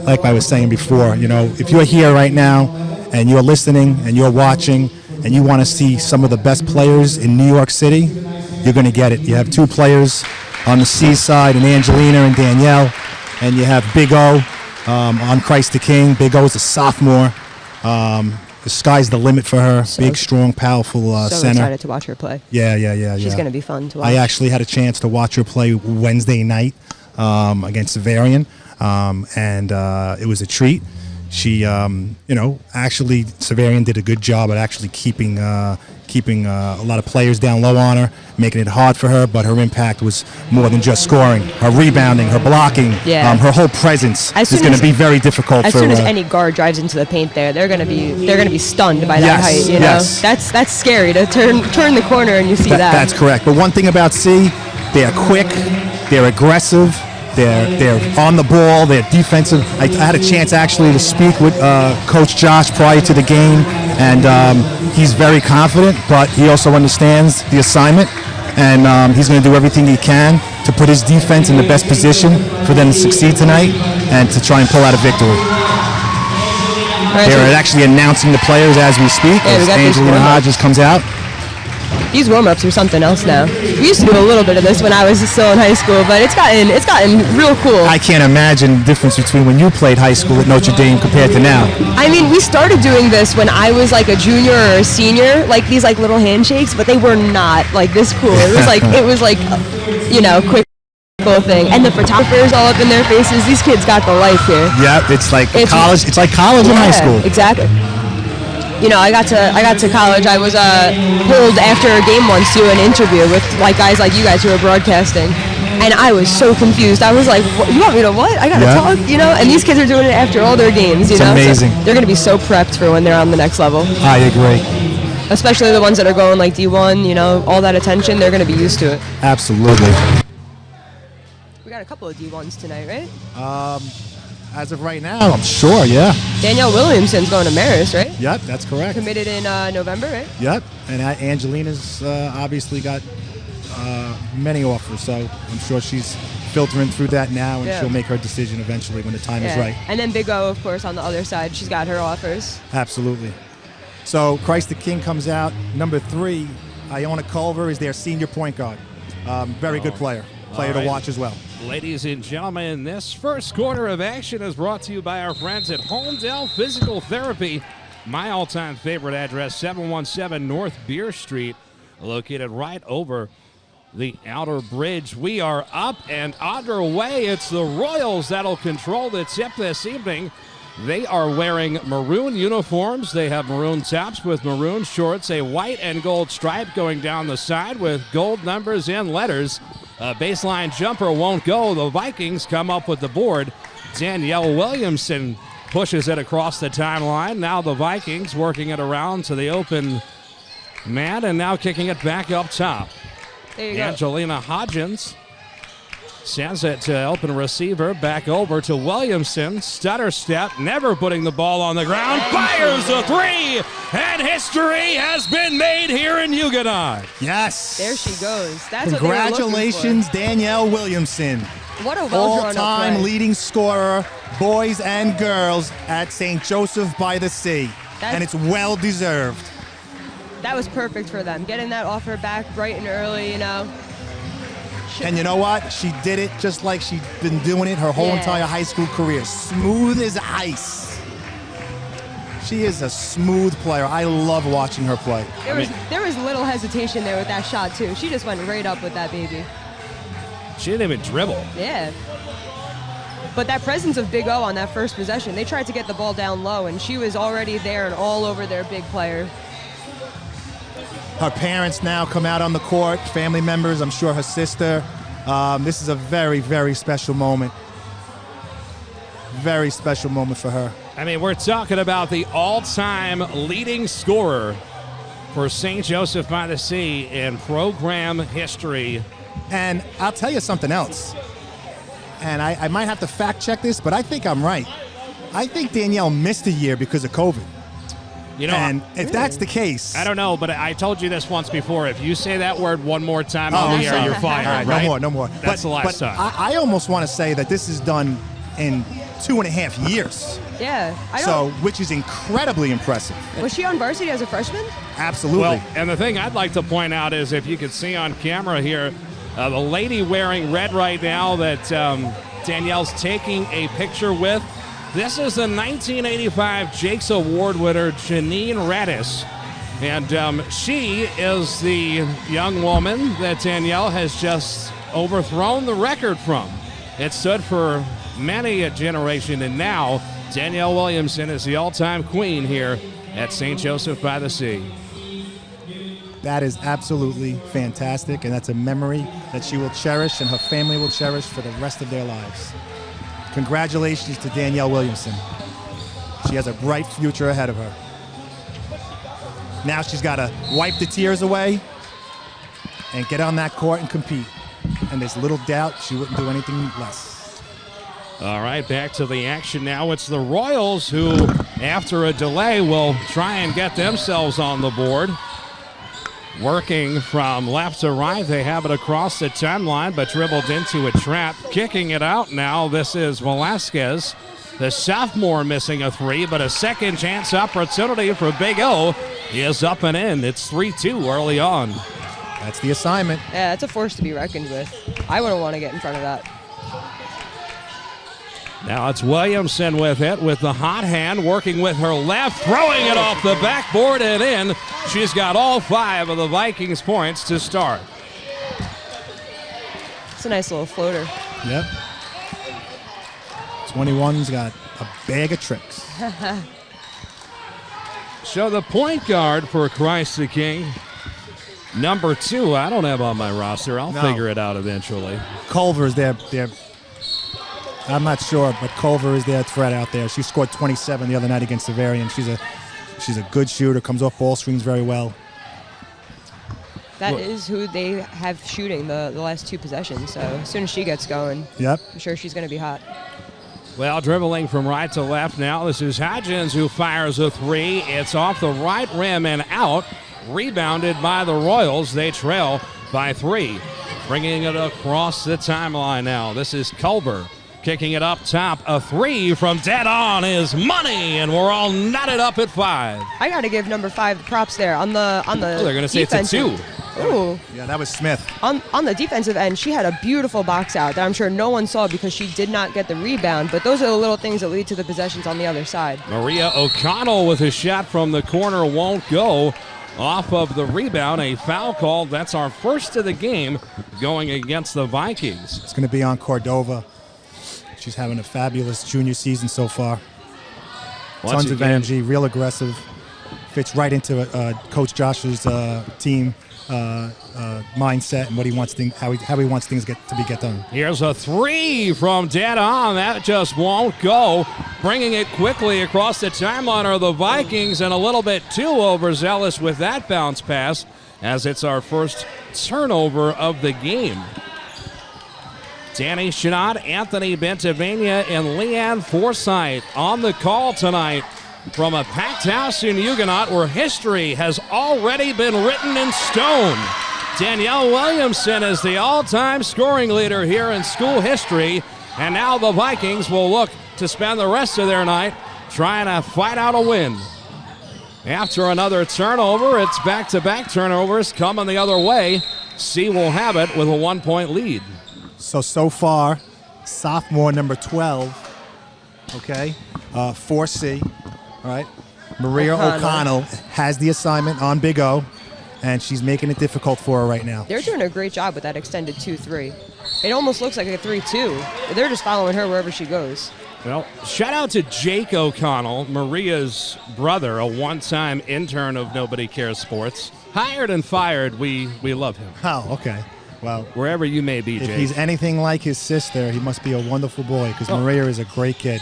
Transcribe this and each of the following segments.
like I was saying before, if you're here right now and you're listening and you're watching and you want to see some of the best players in New York City, you're going to get it. You have two players on the seaside, and Angelina and Danielle, and you have Big O on Christ the King. Big O is a sophomore. The sky's the limit for her. Big, strong, powerful center. So excited to watch her play. Yeah. She's going to be fun to watch. I actually had a chance to watch her play Wednesday night against Severian, and it was a treat. She, actually, Severian did a good job at actually keeping a lot of players down low on her, making it hard for her, but her impact was more than just scoring. Her rebounding, her blocking, her whole presence is going to be very difficult. As soon as any guard drives into the paint there, they're going to be stunned by that height. Yes. That's scary to turn the corner and you see that. That's correct. But one thing about C, they're quick, they're aggressive, they're on the ball, they're defensive. I had a chance actually to speak with Coach Josh prior to the game, and he's very confident, but he also understands the assignment, and he's going to do everything he can to put his defense in the best position for them to succeed tonight and to try and pull out a victory. They're actually announcing the players as we speak, as Angelina Hodges comes out. These warm-ups are something else now. We used to do a little bit of this when I was still in high school, but it's gotten real cool. I can't imagine the difference between when you played high school at Notre Dame compared to now. I mean, we started doing this when I was like a junior or a senior, like these like little handshakes, but they were not like this cool. It was like quick little thing. And the photographers all up in their faces. These kids got the life here. Yeah, it's like college. It's like college and high school. Exactly. I got to college. I was pulled after a game once to an interview with like guys like you guys who were broadcasting, and I was so confused. I was like, "You want me to what? I gotta talk?" And these kids are doing it after all their games. It's amazing. So they're gonna be so prepped for when they're on the next level. I agree. Especially the ones that are going like D1. All that attention. They're gonna be used to it. Absolutely. We got a couple of D1s tonight, right? As of right now, I'm sure, yeah. Danielle Williamsen's going to Marist, right? Yep, that's correct. Committed in November, right? Yep, and Angelina's obviously got many offers, so I'm sure she's filtering through that now, and she'll make her decision eventually when the time is right. And then Big O, of course, on the other side, she's got her offers. Absolutely. So Christ the King comes out. Number 3, Iona Culver is their senior point guard. Very good player to watch as well. Ladies and gentlemen, this first quarter of action is brought to you by our friends at Homedale Physical Therapy. My all-time favorite address, 717 North Beer Street, located right over the outer bridge. We are up and underway. It's the Royals that'll control the tip this evening. They are wearing maroon uniforms. They have maroon tops with maroon shorts, a white and gold stripe going down the side with gold numbers and letters. A baseline jumper won't go. The Vikings come up with the board. Danielle Williamsen pushes it across the timeline. Now the Vikings working it around to the open man, and now kicking it back up top. Angelina Hodges sends it to open receiver, back over to Williamsen. Stutter step, never putting the ball on the ground. Fires a 3, and history has been made here in Huguenot. Yes. There she goes. That's Congratulations, Danielle Williamsen. What a well-drawn all-time leading scorer, boys and girls, at St. Joseph by the Sea. And it's well-deserved. That was perfect for them. Getting that offer back bright and early, And you know what? She did it just like she'd been doing it her whole entire high school career. Smooth as ice. She is a smooth player. I love watching her play. There was little hesitation there with that shot, too. She just went right up with that baby. She didn't even dribble. Yeah. But that presence of Big O on that first possession, they tried to get the ball down low, and she was already there and all over their big player. Her parents now come out on the court, family members, I'm sure her sister. This is a very, very special moment. Very special moment for her. I mean, we're talking about the all-time leading scorer for St. Joseph by the Sea in program history. And I'll tell you something else. And I might have to fact check this, but I think I'm right. I think Danielle missed a year because of COVID. And if that's the case... I don't know, but I told you this once before. If you say that word one more time on the air, you're fired, right? right? No more. That's the last time. I almost want to say that this is done in 2.5 years. Yeah. Which is incredibly impressive. Was she on varsity as a freshman? Absolutely. Well, and the thing I'd like to point out is if you could see on camera here, the lady wearing red right now that Danielle's taking a picture with, this is the 1985 Jakes Award winner, Janine Radis. And she is the young woman that Danielle has just overthrown the record from. It stood for many a generation, and now Danielle Williamsen is the all-time queen here at St. Joseph by the Sea. That is absolutely fantastic, and that's a memory that she will cherish and her family will cherish for the rest of their lives. Congratulations to Danielle Williamsen. She has a bright future ahead of her. Now she's got to wipe the tears away and get on that court and compete. And there's little doubt she wouldn't do anything less. All right, back to the action now. It's the Royals who, after a delay, will try and get themselves on the board. Working from left to right, they have it across the timeline, but dribbled into a trap. Kicking it out now, this is Velasquez, the sophomore, missing a three, but a second chance opportunity for Big O is up and in. It's 3-2 early on. That's the assignment. Yeah, it's a force to be reckoned with. I wouldn't want to get in front of that. Now it's Williamsen with it, with the hot hand, working with her left, throwing it off the backboard and in. She's got all 5 of the Vikings points to start. It's a nice little floater. Yep. 21's got a bag of tricks. So the point guard for Christ the King, number 2, I don't have on my roster. I'll figure it out eventually. Culver's there. I'm not sure, but Culver is their threat out there. She scored 27 the other night against Bavarian. She's a good shooter, comes off ball screens very well. That is who they have shooting the last 2 possessions. So as soon as she gets going, yep, I'm sure she's going to be hot. Well, dribbling from right to left now. This is Hodgins who fires a 3. It's off the right rim and out. Rebounded by the Royals. They trail by 3. Bringing it across the timeline now. This is Culver. Kicking it up top, a 3 from dead on is money, and we're all knotted up at 5. I got to give number 5 props there on the they're going to say it's a 2. Ooh. Yeah, that was Smith. On the defensive end, she had a beautiful box out that I'm sure no one saw because she did not get the rebound, but those are the little things that lead to the possessions on the other side. Maria O'Connell with a shot from the corner won't go. Off of the rebound, a foul call. That's our first of the game going against the Vikings. It's going to be on Cordova. She's having a fabulous junior season so far. Tons of energy, real aggressive. Fits right into Coach Josh's team mindset and what he wants how he wants things to be done. Here's a 3 from dead on. That just won't go. Bringing it quickly across the timeline are the Vikings, and a little bit too overzealous with that bounce pass, as it's our first turnover of the game. Danny Chanod, Anthony Bentivegna, and Leanne Forsyth on the call tonight from a packed house in Huguenot where history has already been written in stone. Danielle Williamsen is the all-time scoring leader here in school history, and now the Vikings will look to spend the rest of their night trying to fight out a win. After another turnover, it's back-to-back turnovers coming the other way. C will have it with a 1-point lead. So far, sophomore number 12, okay, 4C, all right, Maria O'Connell has the assignment on Big O, and she's making it difficult for her right now. They're doing a great job with that extended 2-3. It almost looks like a 3-2. They're just following her wherever she goes. Well, shout out to Jake O'Connell, Maria's brother, a one-time intern of Nobody Cares Sports. Hired and fired, we love him. Oh, okay. Well, wherever you may be, Jake. If he's anything like his sister, he must be a wonderful boy, because Maria is a great kid.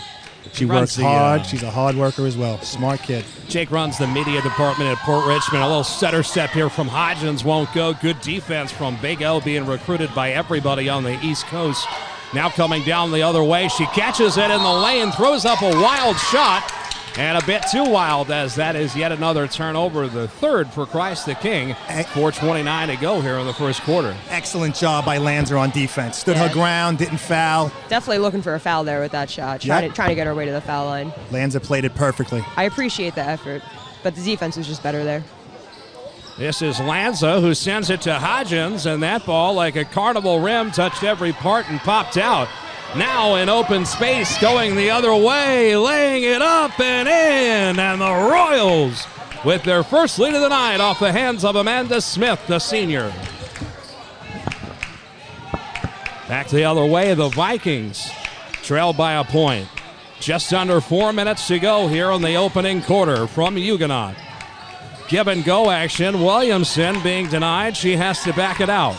She works hard. She's a hard worker as well. Smart kid. Jake runs the media department at Port Richmond. A little setter step here from Hodgins won't go. Good defense from Big L, being recruited by everybody on the East Coast. Now coming down the other way. She catches it in the lane, throws up a wild shot, And a bit too wild, as that is yet another turnover, the third for Christ the King. 4:29 to go here in the first quarter. Excellent job by Lanza on defense. Stood her ground, didn't foul. Definitely looking for a foul there with that shot. Trying to get her way to the foul line. Lanza played it perfectly. I appreciate the effort, but the defense was just better there. This is Lanza, who sends it to Hodgins, and that ball, like a carnival rim, touched every part and popped out. Now in open space, going the other way, laying it up and in, and the Royals with their first lead of the night off the hands of Amanda Smith, the senior. Back the other way, the Vikings trail by a point. Just under 4 minutes to go here in the opening quarter from Huguenot. Give and go action. Williamsen being denied. She has to back it out.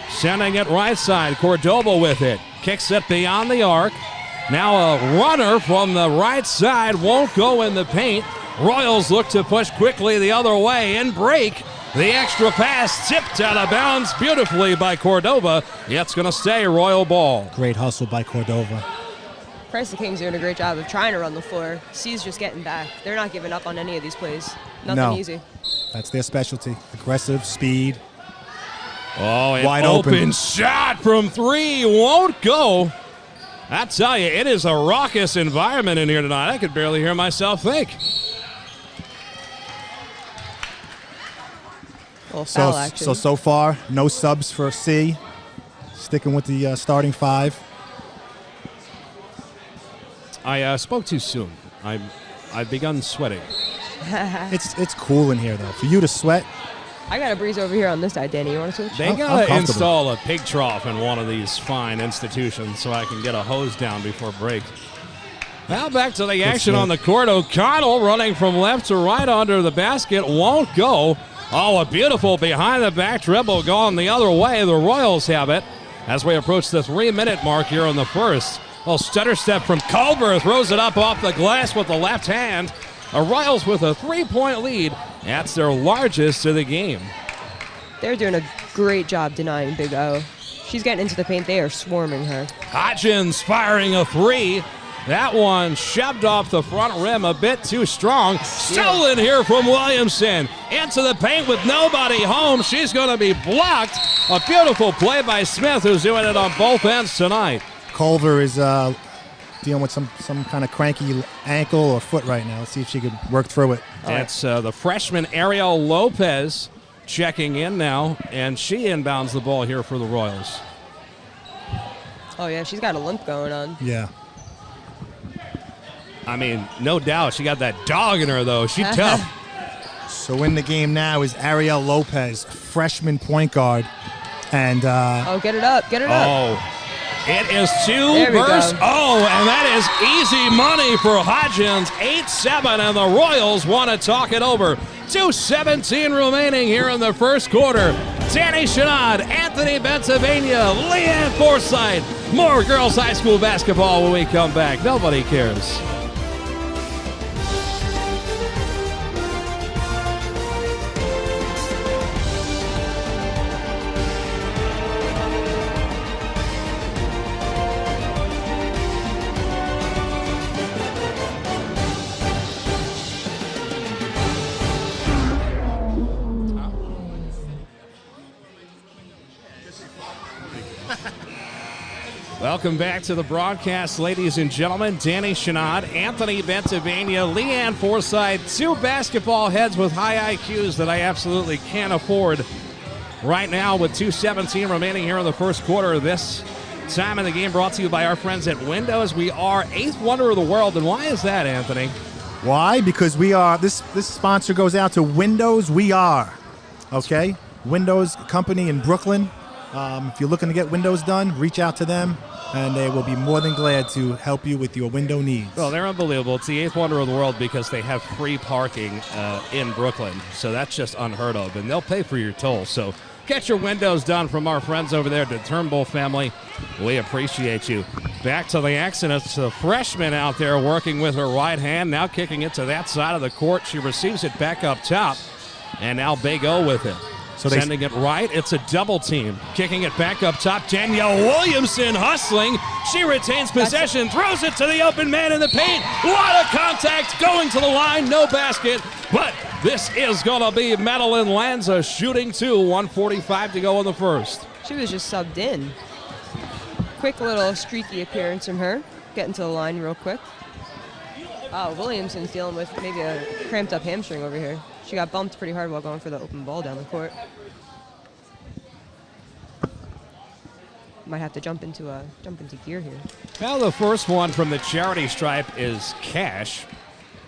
Sending it right side. Cordova with it. Kicks it beyond the arc. Now a runner from the right side won't go in the paint. Royals look to push quickly the other way and break. The extra pass tipped out of bounds beautifully by Cordova. It's going to stay Royal ball. Great hustle by Cordova. Christ the King's doing a great job of trying to run the floor. C's just getting back. They're not giving up on any of these plays. Nothing easy. That's their specialty. Aggressive, speed. Oh, an wide open shot from three won't go. I tell you, it is a raucous environment in here tonight. I could barely hear myself think. Foul action. So far, no subs for C. Sticking with the starting five. I spoke too soon. I've begun sweating. It's cool in here, though. For you to sweat. I got a breeze over here on this side, Danny. You want to switch? They got to install a pig trough in one of these fine institutions so I can get a hose down before break. Now back to the action on the court. O'Connell running from left to right under the basket. Won't go. Oh, a beautiful behind-the-back dribble going the other way. The Royals have it as we approach the 3-minute mark here in the first. Well, stutter step from Culver, throws it up off the glass with the left hand. The Royals with a 3-point lead. That's their largest of the game. They're doing a great job denying Big O. She's getting into the paint. They are swarming her. Hodgins firing a three. That one shoved off the front rim a bit too strong. Stolen here from Williamsen. Into the paint with nobody home. She's going to be blocked. A beautiful play by Smith, who's doing it on both ends tonight. Culver is dealing with some kind of cranky ankle or foot right now. Let's see if she can work through it. That's the freshman Ariel Lopez checking in now, and she inbounds the ball here for the Royals. Oh, yeah, she's got a limp going on. Yeah. I mean, no doubt. She got that dog in her, though. She's tough. So in the game now is Ariel Lopez, freshman point guard. And get it up. Get it up. Oh, it is two versus. Oh, and that is easy money for Hodgins. 8-7, and the Royals want to talk it over. 2:17 remaining here in the first quarter. Danny Chanod, Anthony Bentivegna, Leanne Forsyth. More girls high school basketball when we come back. Nobody cares. Welcome back to the broadcast, ladies and gentlemen. Danny Chanod, Anthony Bentivegna, Leanne Forsyth, two basketball heads with high IQs that I absolutely can't afford right now with 2:17 remaining here in the first quarter. This time in the game brought to you by our friends at Windows. We are eighth wonder of the world, and why is that, Anthony? Why? Because we are, this sponsor goes out to Windows We Are, okay? Windows company in Brooklyn. If you're looking to get windows done, reach out to them, and they will be more than glad to help you with your window needs. Well, they're unbelievable. It's the eighth wonder of the world because they have free parking in Brooklyn, so that's just unheard of, and they'll pay for your toll. So get your windows done from our friends over there at the Turnbull family. We appreciate you. Back to the action. It's the freshman out there working with her right hand, now kicking it to that side of the court. She receives it back up top, and now Big O with it. Sending it right. It's a double team. Kicking it back up top. Danielle Williamsen hustling. She retains possession. Throws it to the open man in the paint. A lot of contact. Going to the line. No basket. But this is going to be Madeline Lanza shooting 2. 1:45 to go in the first. She was just subbed in. Quick little streaky appearance from her. Getting to the line real quick. Oh, Williamson's dealing with maybe a cramped up hamstring over here. She got bumped pretty hard while going for the open ball down the court. Might have to jump into gear here. Well, the first one from the charity stripe is cash.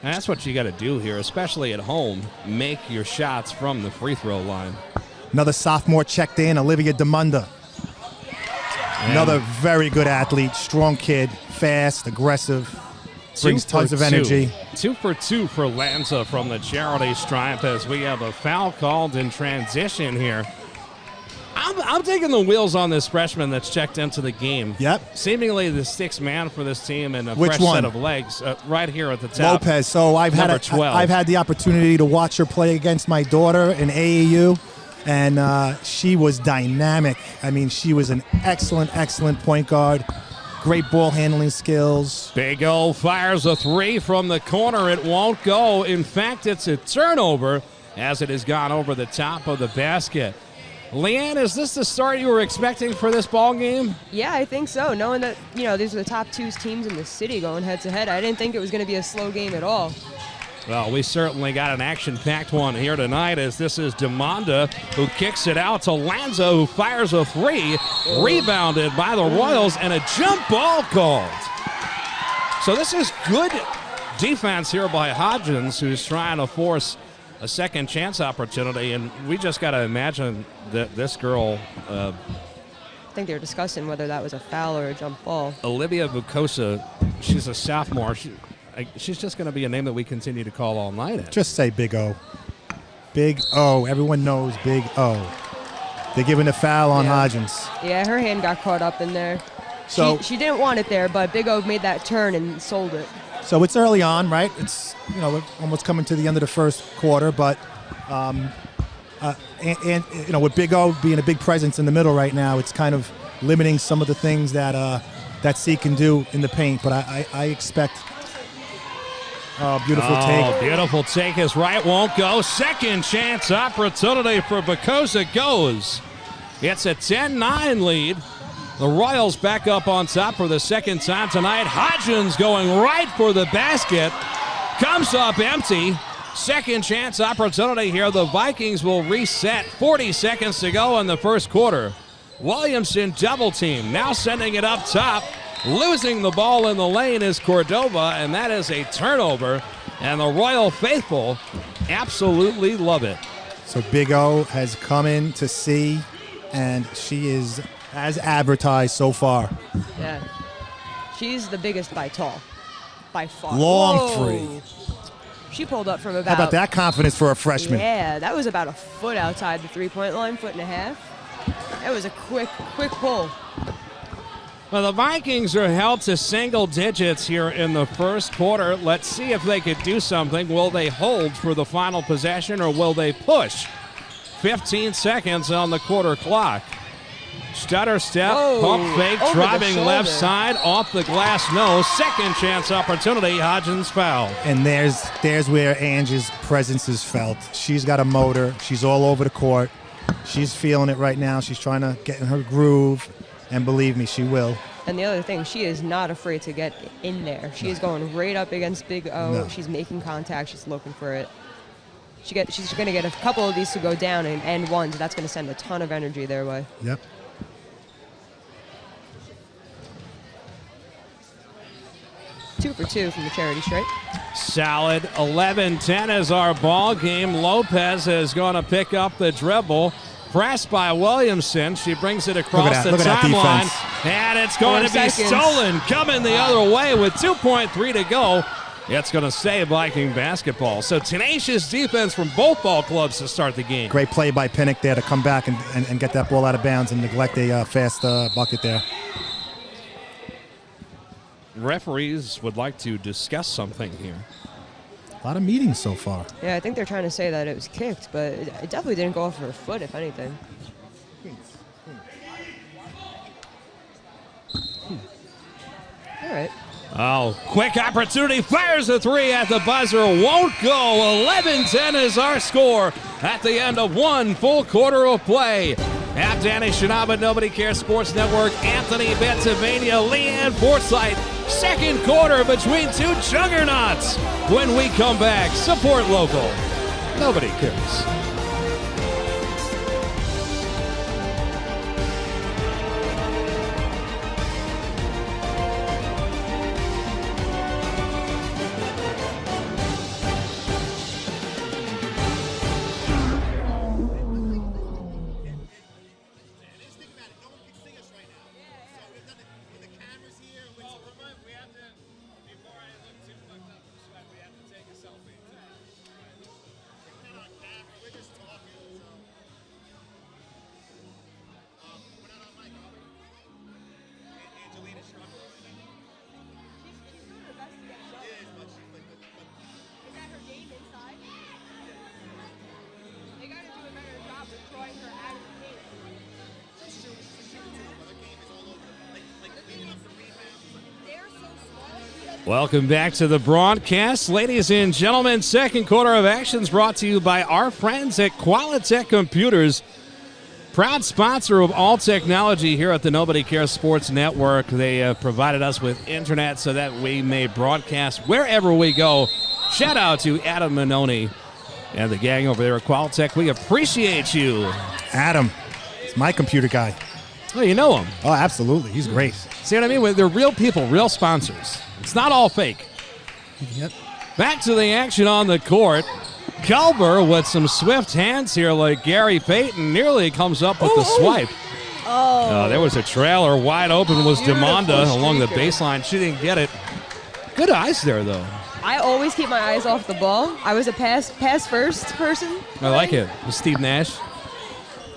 And that's what you got to do here, especially at home. Make your shots from the free throw line. Another sophomore checked in, Olivia DeMunda. Another very good athlete, strong kid, fast, aggressive. Brings tons of energy. 2 for 2 for Lanza from the charity stripe as we have a foul called in transition here. I'm taking the wheels on this freshman that's checked into the game. Yep. Seemingly the sixth man for this team and a Which fresh one? set of legs right here at the top. Lopez. So I've had the opportunity to watch her play against my daughter in AAU, and she was dynamic. I mean, she was an excellent point guard. Great ball handling skills. Big O fires a 3 from the corner. It won't go. In fact, it's a turnover as it has gone over the top of the basket. Leanne, is this the start you were expecting for this ball game? Yeah, I think so. Knowing that, these are the top 2 teams in the city going head-to-head, I didn't think it was going to be a slow game at all. Well, we certainly got an action-packed one here tonight as this is DeMonda who kicks it out to Lanza who fires a 3, rebounded by the Royals, and a jump ball called. So this is good defense here by Hodgins, who's trying to force a second chance opportunity, and we just got to imagine that this girl... I think they were discussing whether that was a foul or a jump ball. Olivia Vukosa, she's a sophomore. She's just going to be a name that we continue to call all night. Just say Big O. Big O. Everyone knows Big O. They're giving a foul on Hodgins. Yeah, her hand got caught up in there. So she didn't want it there, but Big O made that turn and sold it. So it's early on, right? It's we're almost coming to the end of the first quarter, but with Big O being a big presence in the middle right now, it's kind of limiting some of the things that C can do in the paint. But I expect. Beautiful take. Beautiful take is right. Won't go. Second chance opportunity for Vukosa goes. It's a 10-9 lead. The Royals back up on top for the second time tonight. Hodgins going right for the basket. Comes up empty. Second chance opportunity here. The Vikings will reset. 40 seconds to go in the first quarter. Williamsen double team. Now sending it up top. Losing the ball in the lane is Cordova, and that is a turnover. And the Royal faithful absolutely love it. So Big O has come in to see, and she is as advertised so far. Yeah. She's the biggest by tall. By far. Long three. She pulled up from about... How about that confidence for a freshman? Yeah, that was about a foot outside the three-point line, 1.5 feet. That was a quick pull. Well, the Vikings are held to single digits here in the first quarter. Let's see if they could do something. Will they hold for the final possession or will they push? 15 seconds on the quarter clock. Stutter step, pump fake, driving left side, off the glass, no. Second chance opportunity, Hodgins foul. And there's where Angie's presence is felt. She's got a motor. She's all over the court. She's feeling it right now. She's trying to get in her groove. And believe me, she will. And the other thing, she is not afraid to get in there. She is going right up against Big O. No. She's making contact. She's looking for it. She's going to get a couple of these to go down and end one, so that's going to send a ton of energy their way. Yep. Two for two from the charity stripe. Solid. 11-10 is our ball game. Lopez is going to pick up the dribble. Pressed by Williamsen. She brings it across the timeline. And it's going to be stolen. Coming the other way with 2.3 to go. It's going to stay Viking basketball. So tenacious defense from both ball clubs to start the game. Great play by Pinnock there to come back and get that ball out of bounds and neglect a fast bucket there. Referees would like to discuss something here. A lot of meetings so far. Yeah, I think they're trying to say that it was kicked, but it definitely didn't go off her foot, if anything. All right. Oh, quick opportunity. Fires a three at the buzzer. Won't go. 11-10 is our score at the end of one full quarter of play. At Danny Chanod, but Nobody Cares Sports Network, Anthony Bentivegna, Leanne, Forsyth. Second quarter between two juggernauts. When we come back, support local. Nobody cares. Welcome back to the broadcast. Ladies and gentlemen, second quarter of action is brought to you by our friends at Qualitech Computers, proud sponsor of all technology here at the Nobody Cares Sports Network. They provided us with internet so that we may broadcast wherever we go. Shout out to Adam Manoni and the gang over there at Qualitech. We appreciate you. Adam, it's my computer guy. Oh, you know him. Oh, absolutely. He's great. See what I mean? They're real people, real sponsors. It's not all fake. Yep. Back to the action on the court. Culber with some swift hands here like Gary Payton nearly comes up with the swipe. Oh. There was a trailer. Wide open was Demonda along the baseline. She didn't get it. Good eyes there, though. I always keep my eyes off the ball. I was a pass first person. I like it. With Steve Nash.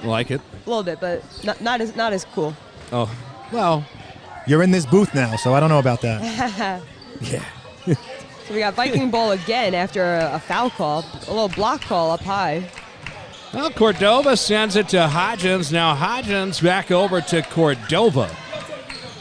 I like it. A little bit, but not as cool. Oh, well. You're in this booth now, so I don't know about that. Yeah. So we got Viking ball again after a foul call, a little block call up high. Well, Cordova sends it to Hodgins. Now Hodgins back over to Cordova.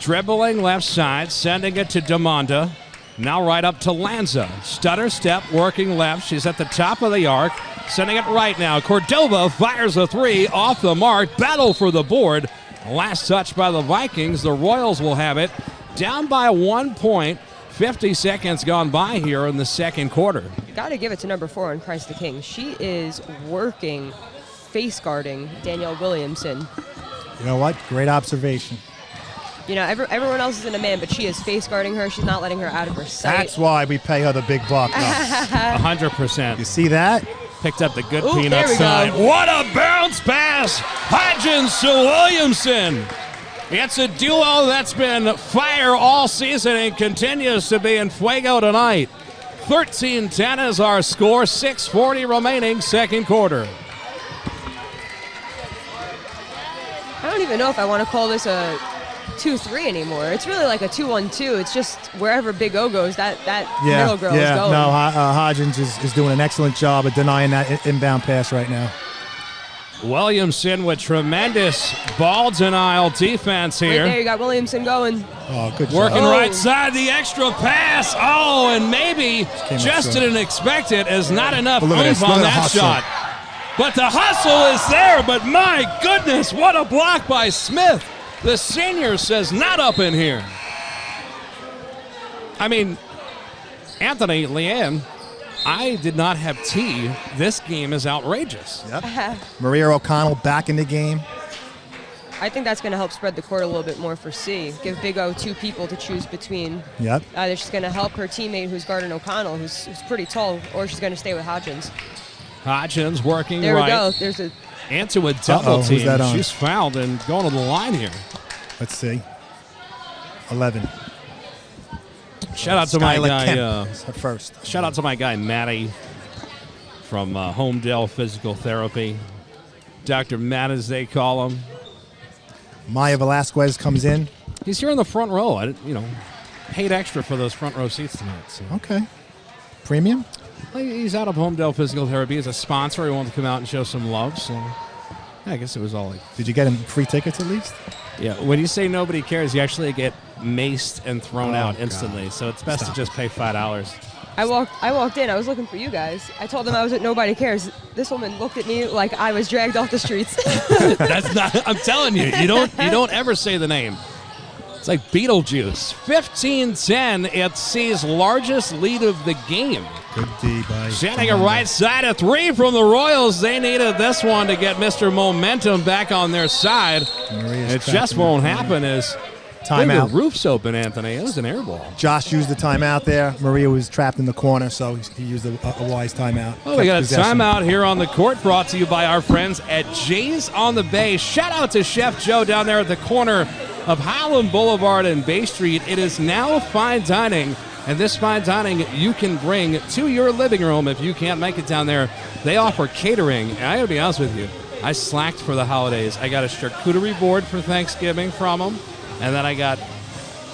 Dribbling left side, sending it to Demonda. Now right up to Lanza. Stutter step, working left. She's at the top of the arc. Sending it right now. Cordova fires a three off the mark. Battle for the board. Last touch by the Vikings. The Royals will have it. Down by 1 point. 50 seconds gone by here in the second quarter. You got to give it to number 4 on Christ the King. She is working, face guarding Danielle Williamsen. You know what? Great observation. You know, everyone else is in a man, but she is face guarding her. She's not letting her out of her sight. That's why we pay her the big buck. 100%. You see that? Picked up the good Ooh, peanut side. What a bounce pass! Hodgins to Williamsen. It's a duo that's been fire all season and continues to be in fuego tonight. 13-10 is our score. 6:40 remaining, second quarter. I don't even know if I want to call this a 2-3 anymore. It's really like a 2-1-2. It's just wherever Big O goes, that middle girl is going. No, Hodgins is doing an excellent job of denying that inbound pass right now. Williamsen with tremendous ball denial defense here. Right there, you got Williamsen going. Oh, good job. Working right side, the extra pass. Oh, and maybe just short. didn't expect it as not enough Look at oomph this. on Look at the that hustle. shot. But the hustle is there, but my goodness, what a block by Smith. The senior says not up in here. I mean, Anthony, Leanne, I did not have tea. This game is outrageous. Yep. Maria O'Connell back in the game. I think that's going to help spread the court a little bit more for C. Give Big O 2 people to choose between. Yep. Either she's going to help her teammate who's guarding O'Connell, who's pretty tall, or she's going to stay with Hodgins. Hodgins working There right. we go. There's a Into a double Who's team. that on? She's fouled and going to the line here. Let's see. 11. Shout out to my Skylar guy. Kemp is her first. Shout out to my guy Matty from Homedale Physical Therapy. Dr. Matt, as they call him. Maya Velasquez comes in. He's here in the front row. I paid extra for those front row seats tonight. So. Okay. Premium? He's out of Homedale Physical Therapy as a sponsor. He wanted to come out and show some love, so I guess it was all like... Did you get him free tickets at least? Yeah, when you say nobody cares, you actually get maced and thrown out instantly, so it's best to just pay $5. I walked in. I was looking for you guys. I told them I was at Nobody Cares. This woman looked at me like I was dragged off the streets. That's not... I'm telling you, you don't ever say the name. It's like Beetlejuice. 15-10, it's C's largest lead of the game. Good D by Sending a right side of 3 from the Royals. They needed this one to get Mr. Momentum back on their side. It just won't happen as timeout. The roof's open, Anthony. It was an air ball. Josh used the timeout there. Maria was trapped in the corner, so he used a wise timeout. Oh, we got a timeout here on the court brought to you by our friends at Jay's on the Bay. Shout out to Chef Joe down there at the corner of Highland Boulevard and Bay Street. It is now fine dining. And this fine dining you can bring to your living room if you can't make it down there. They offer catering. And I gotta be honest with you, I slacked for the holidays. I got a charcuterie board for Thanksgiving from them. And then I got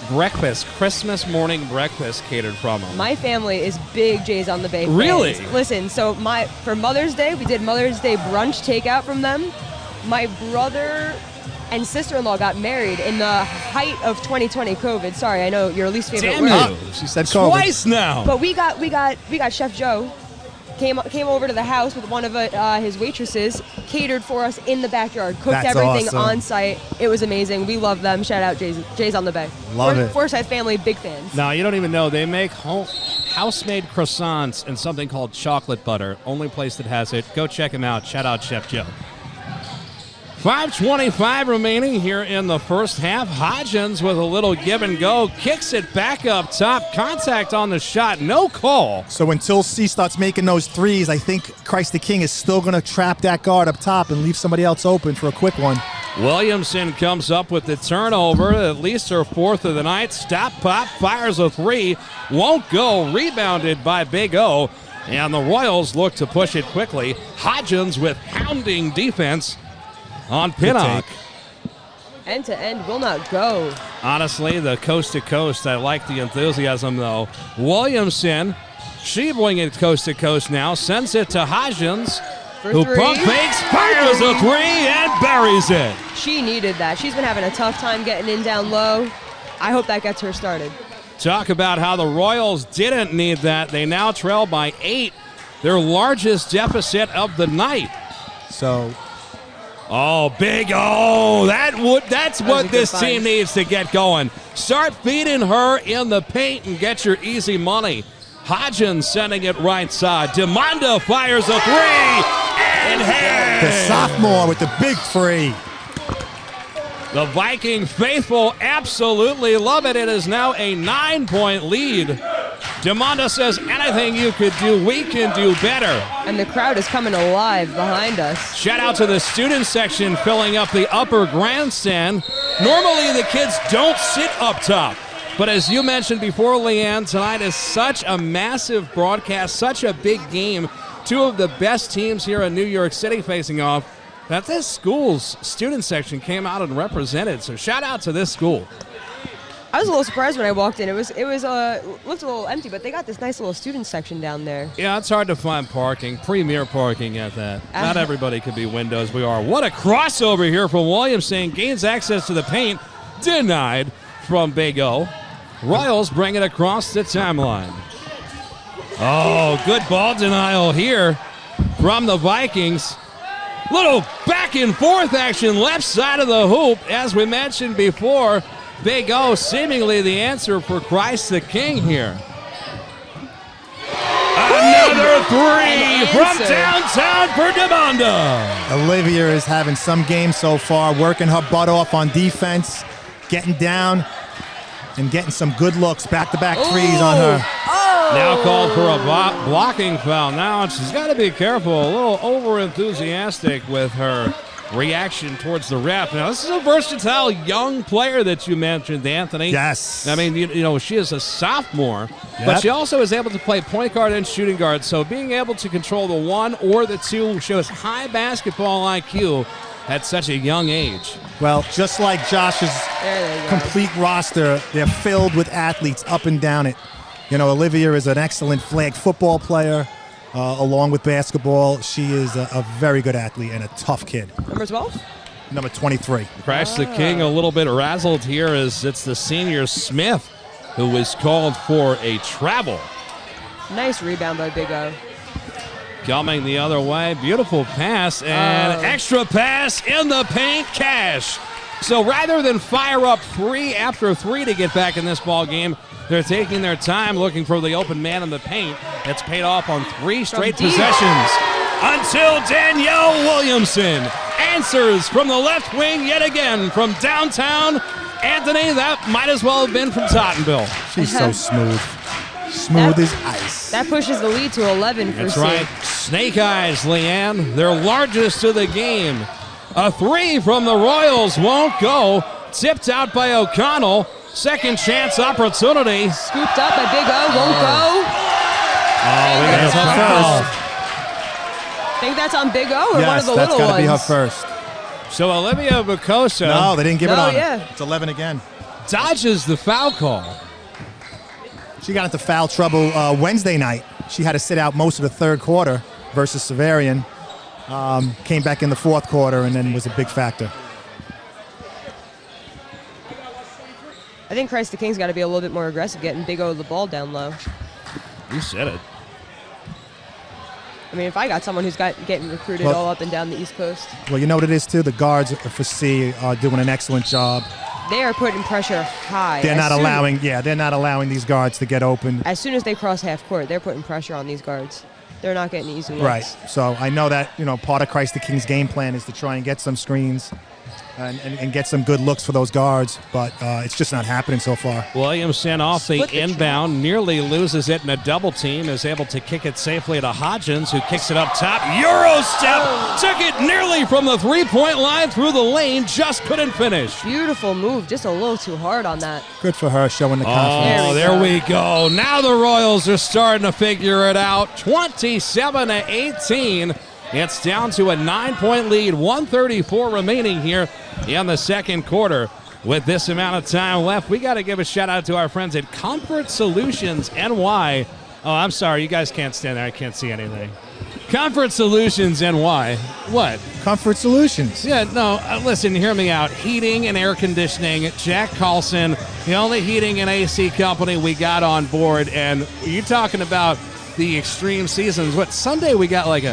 breakfast, Christmas morning breakfast catered from them. My family is big Jay's on the Bay fans. Really? Listen, so for Mother's Day, we did Mother's Day brunch takeout from them. My brother and sister-in-law got married in the height of 2020 COVID. Sorry, I know your least favorite Damn word. you. She said COVID. Twice now. But we got Chef Joe. Came over to the house with one of his waitresses, catered for us in the backyard, cooked That's everything awesome. on site. It was amazing. We love them. Shout out Jay's on the Bay. Love it. Forsyth family, big fans. No, you don't even know. They make house-made croissants and something called chocolate butter. Only place that has it. Go check them out. Shout out Chef Joe. 5:25 remaining here in the first half. Hodgins with a little give and go. Kicks it back up top. Contact on the shot. No call. So until C starts making those threes, I think Christ the King is still going to trap that guard up top and leave somebody else open for a quick one. Williamsen comes up with the turnover. At least her 4th of the night. Stop pop. Fires a 3. Won't go. Rebounded by Big O. And the Royals look to push it quickly. Hodgins with hounding defense on Pinnock. End to end will not go. Honestly, the coast to coast, I like the enthusiasm though. Williamson, she bringing it coast to coast now, sends it to Hodgins, who pump fakes, fires a 3, and buries it. She needed that. She's been having a tough time getting in down low. I hope that gets her started. Talk about how the Royals didn't need that. They now trail by 8, their largest deficit of the night. So... Oh, Big O. That's what this team needs to get going. Start feeding her in the paint and get your easy money. Hodgins sending it right side. Demanda fires a 3. And hey! The sophomore with the big 3. The Viking faithful absolutely love it. It is now a 9-point lead. Demanda says, anything you could do, we can do better. And the crowd is coming alive behind us. Shout out to the student section filling up the upper grandstand. Normally the kids don't sit up top. But as you mentioned before, Leanne, tonight is such a massive broadcast, such a big game. 2 of the best teams here in New York City facing off. That this school's student section came out and represented. So shout out to this school. I was a little surprised when I walked in. It looked a little empty, but they got this nice little student section down there. Yeah, it's hard to find parking, premier parking at that. Not everybody could be windows. We are. What a crossover here from Williamson. Gains access to the paint. Denied from Big O. Royals bring it across the timeline. Oh, good ball denial here from the Vikings. Little back and forth action left side of the hoop. As we mentioned before, Big O seemingly the answer for Christ the King here. Another 3 from downtown for Demanda. Olivia is having some games so far, working her butt off on defense, getting down and getting some good looks, back-to-back threes on her. Now called for a blocking foul. Now she's got to be careful, a little over-enthusiastic with her reaction towards the ref. Now, this is a versatile young player that you mentioned, Anthony. Yes. I mean, you know, she is a sophomore, but she also is able to play point guard and shooting guard. So being able to control the 1 or the 2 shows high basketball IQ at such a young age. Well, just like Josh's complete roster, they're filled with athletes up and down it. Olivia is an excellent flag football player, along with basketball. She is a very good athlete and a tough kid. Number 12? Number 23. Christ the King a little bit razzled here as it's the senior Smith who was called for a travel. Nice rebound by Big O. Coming the other way. Beautiful pass and extra pass in the paint. Cash. So rather than fire up 3 after 3 to get back in this ball game, they're taking their time looking for the open man in the paint. It's paid off on 3 straight possessions until Danielle Williamsen answers from the left wing yet again from downtown. Anthony, that might as well have been from Tottenville. She's so smooth. Smooth as ice. That pushes the lead to 11 for That's C. right. Snake Eyes, Leanne, their largest of the game. A 3 from the Royals won't go. Tipped out by O'Connell. Second chance opportunity. Scooped up by Big O, won't go. That's her first. Think that's on Big O or Yes, one of the that's little got to ones? be her first. So Olivia Bacosa No, they didn't give it No, on her. yeah. It's 11 again. dodges the foul call. She got into foul trouble Wednesday night. She had to sit out most of the third quarter versus Severian. Came back in the fourth quarter and then was a big factor. I think Christ the King's got to be a little bit more aggressive, getting Big O the ball down low. You said it. I mean, if I got someone who's getting recruited Well- all up and down the East Coast, Well, you know what it is, too? The guards for C are doing an excellent job. they are putting pressure high. They're not allowing these guards to get open. As soon as they cross half court, they're putting pressure on these guards. They're not getting easy looks. Right. So I know that, part of Christ the King's game plan is to try and get some screens and get some good looks for those guards, but it's just not happening so far. Williamson off the Split the inbound, nearly loses it in a double team, is able to kick it safely to Hodgins, who kicks it up top. Euro step, took it nearly from the three-point line through the lane, just couldn't finish. Beautiful move, just a little too hard on that. Good for her showing the confidence. Oh, there we go. Now the Royals are starting to figure it out. 27-18. It's down to a 9-point lead, 1:34 remaining here in the second quarter. With this amount of time left, we got to give a shout out to our friends at Comfort Solutions NY. Oh, I'm sorry, you guys can't stand there. I can't see anything. Comfort Solutions NY. What? Comfort Solutions. Yeah, no, listen, hear me out. Heating and air conditioning, Jack Carlson, the only heating and AC company we got on board. And you're talking about the extreme seasons. What, Sunday we got like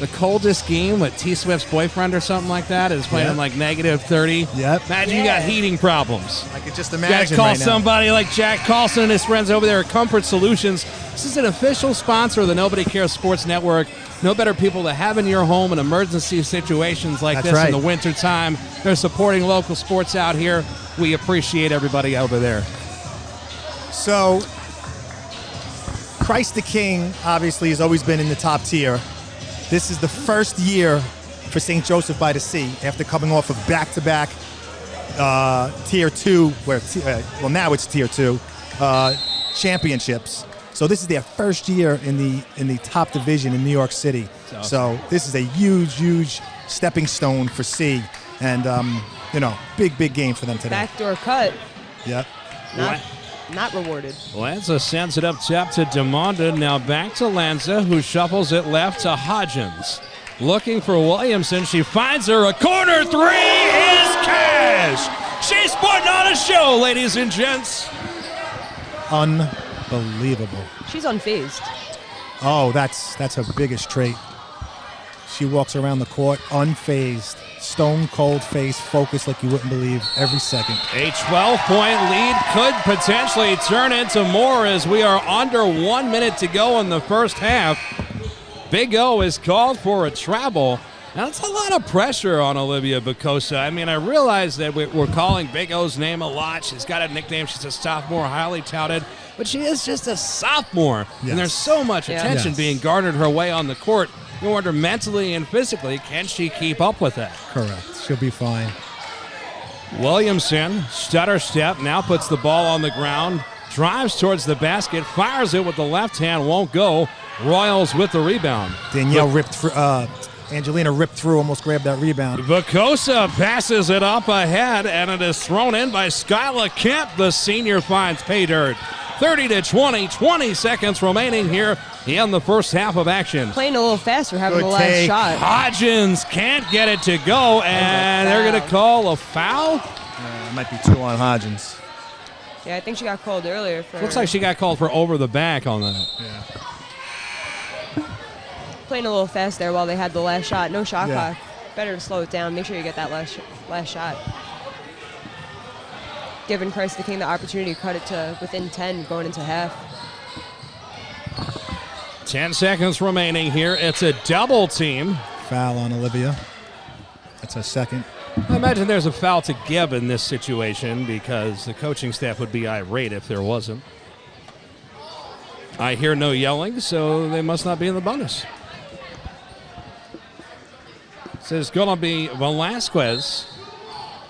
the coldest game with T Swift's boyfriend or something like that is playing Yep. like -30. Yep. Imagine you got heating problems. I could just You imagine gotta call right now. somebody like Jack Carlson and his friends over there at Comfort Solutions. This is an official sponsor of the Nobody Cares Sports Network. No better people to have in your home in emergency situations like That's this right. in the wintertime. They're supporting local sports out here. We appreciate everybody over there. So, Christ the King obviously has always been in the top tier. This is the first year for St. Joseph by the Sea after coming off of back-to-back Tier 2, now it's Tier 2, championships. So this is their first year in the top division in New York City. Awesome. So this is a huge stepping stone for C. And, big game for them today. Backdoor cut, Yep. not rewarded. Lanza sends it up top to DeMonda. Now back to Lanza, who shuffles it left to Hodgins. Looking for Williamson. She finds her. A corner three is cash. She's putting on a show, ladies and gents. Unbelievable. She's unfazed. Oh, that's her biggest trait. She walks around the court unfazed, stone cold face, focused like you wouldn't believe every second. A 12-point lead could potentially turn into more as we are under 1 minute to go in the first half. Big O is called for a travel. Now, that's a lot of pressure on Olivia Bacosa. I mean, I realize that we're calling Big O's name a lot. She's got a nickname. She's a sophomore, highly touted. But she is just a sophomore. Yes. And there's so much attention Yes. being garnered her way on the court. You wonder mentally and physically, can she keep up with that? Correct. She'll be fine. Williamson, stutter step, now puts the ball on the ground, drives towards the basket, fires it with the left hand, won't go. Royals with the rebound. Danielle ripped through. Angelina ripped through, almost grabbed that rebound. Bacosa passes it up ahead, and it is thrown in by Skyla Kemp. The senior finds pay dirt 30-20, 20 seconds remaining here in the first half of action. Playing a little faster, having Good the last take. shot. Hodgins can't get it to go, and they're going to call a foul. It might be 2 on Hodgins. Yeah, I think she got called earlier. Looks like she got called for over the back on that. Yeah. Playing a little fast there while they had the last shot. No shot Yeah. clock. Better to slow it down. Make sure you get that last shot. Giving Christ the King the opportunity to cut it to within 10 going into half. 10 seconds remaining here. It's a double team. Foul on Olivia. That's a second. I imagine there's a foul to give in this situation because the coaching staff would be irate if there wasn't. I hear no yelling, so they must not be in the bonus. So it's going to be Velasquez,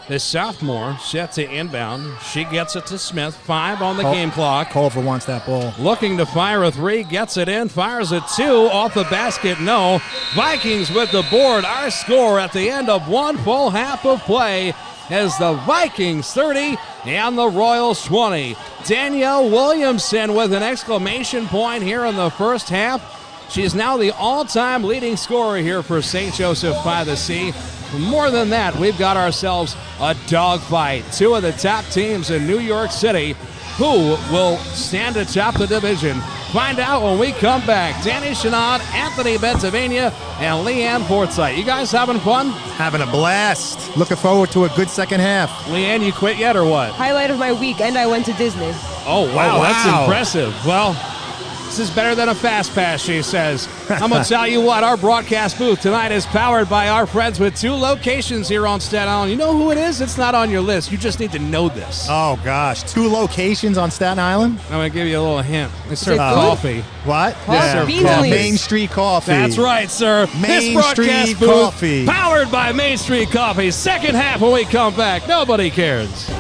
the sophomore, set to inbound. She gets it to Smith. 5 on the game clock. Culver wants that ball. Looking to fire a 3, gets it in, fires a 2, off the basket, no. Vikings with the board. Our score at the end of 1 full half of play is the Vikings 30 and the Royals 20. Danielle Williamsen with an exclamation point here in the first half. She is now the all-time leading scorer here for St. Joseph by the Sea. More than that, we've got ourselves a dogfight. 2 of the top teams in New York City. Who will stand atop the division? Find out when we come back. Danny Chanod, Anthony Bentivegna, and Leanne Forsyth. You guys having fun? Having a blast. Looking forward to a good second half. Leanne, you quit yet or what? Highlight of my week, and I went to Disney. Oh, wow, Oh, wow. That's impressive. Well, this is better than a fast pass, she says. I'm going to tell you what, our broadcast booth tonight is powered by our friends with 2 locations here on Staten Island. You know who it is? It's not on your list. You just need to know this. Oh, gosh. 2 locations on Staten Island? I'm going to give you a little hint. They serve it good? coffee. What? Yeah. Beans, Yeah, please. Main Street Coffee. That's right, sir. Main this broadcast Street booth Coffee. powered by Main Street Coffee. Second half when we come back. Nobody cares.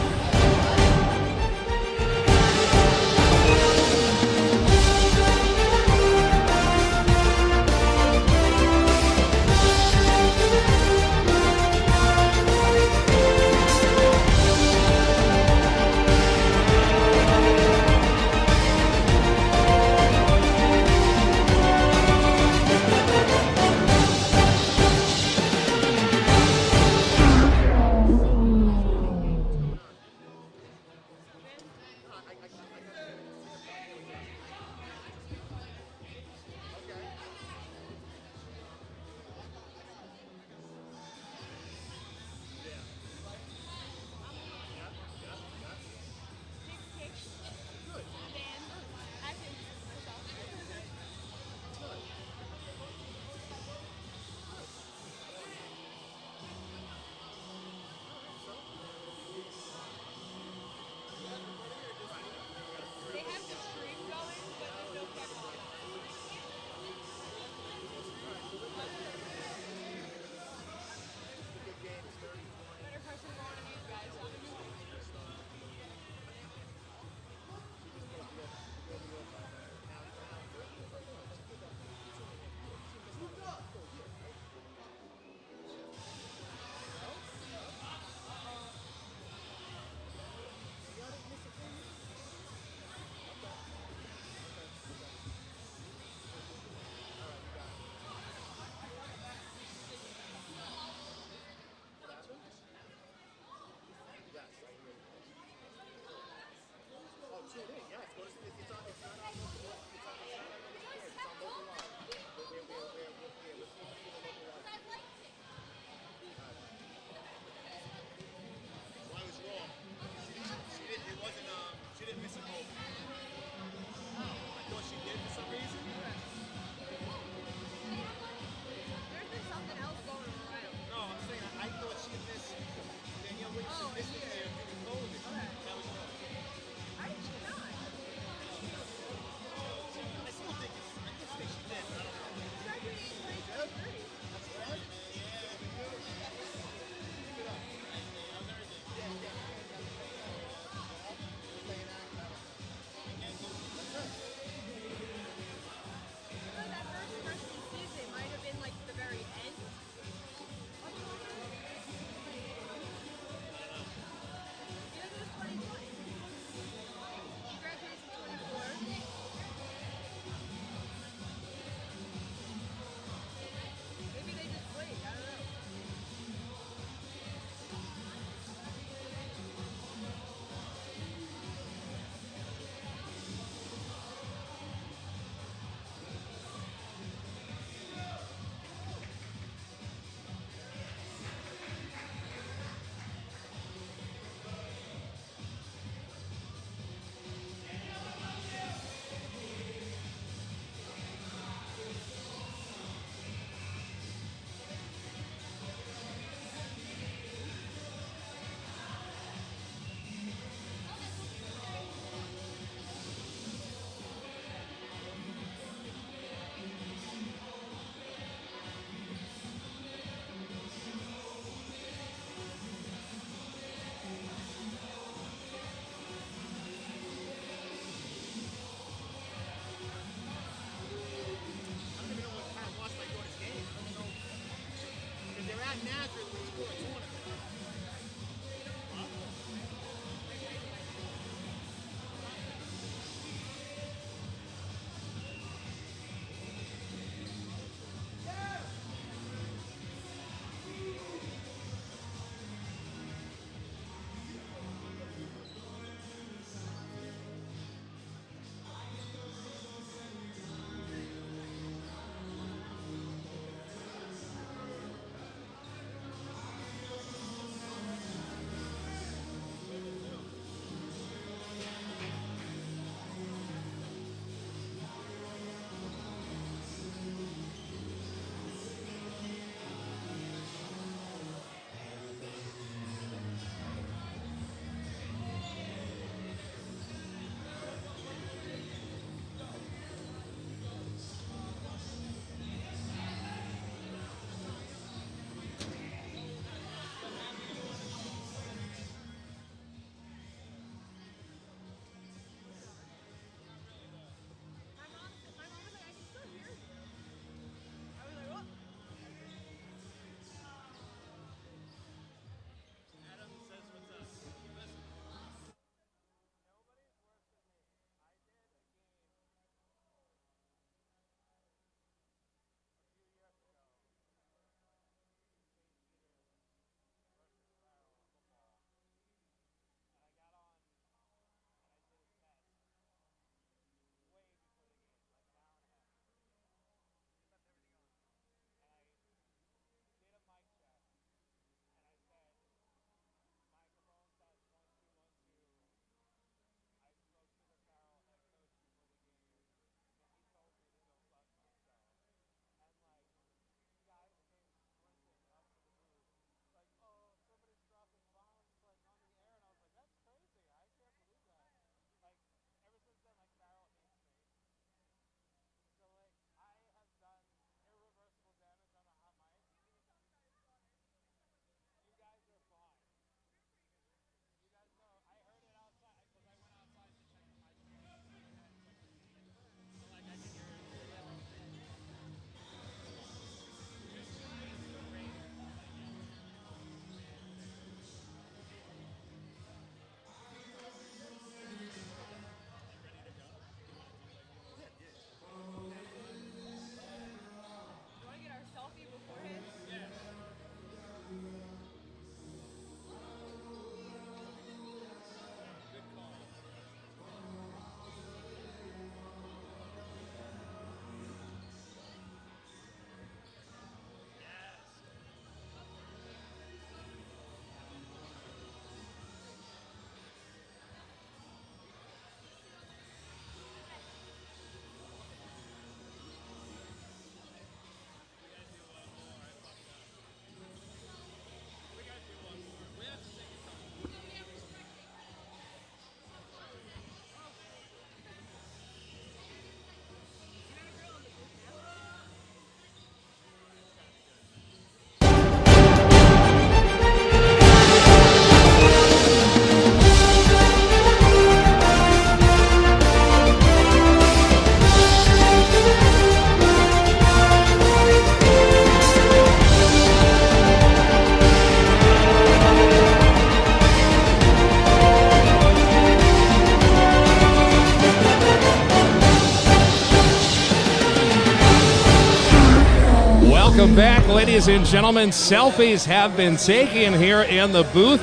Welcome back, ladies and gentlemen. Selfies have been taken here in the booth.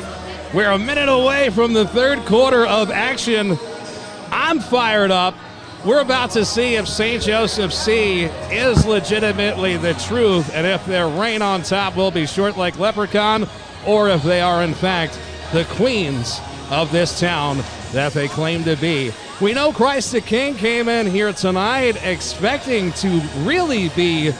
We're a minute away from the third quarter of action. I'm fired up. We're about to see if St. Joseph C is legitimately the truth, and if their reign on top will be short like Leprechaun, or if they are, in fact, the queens of this town that they claim to be. We know Christ the King came in here tonight expecting to really be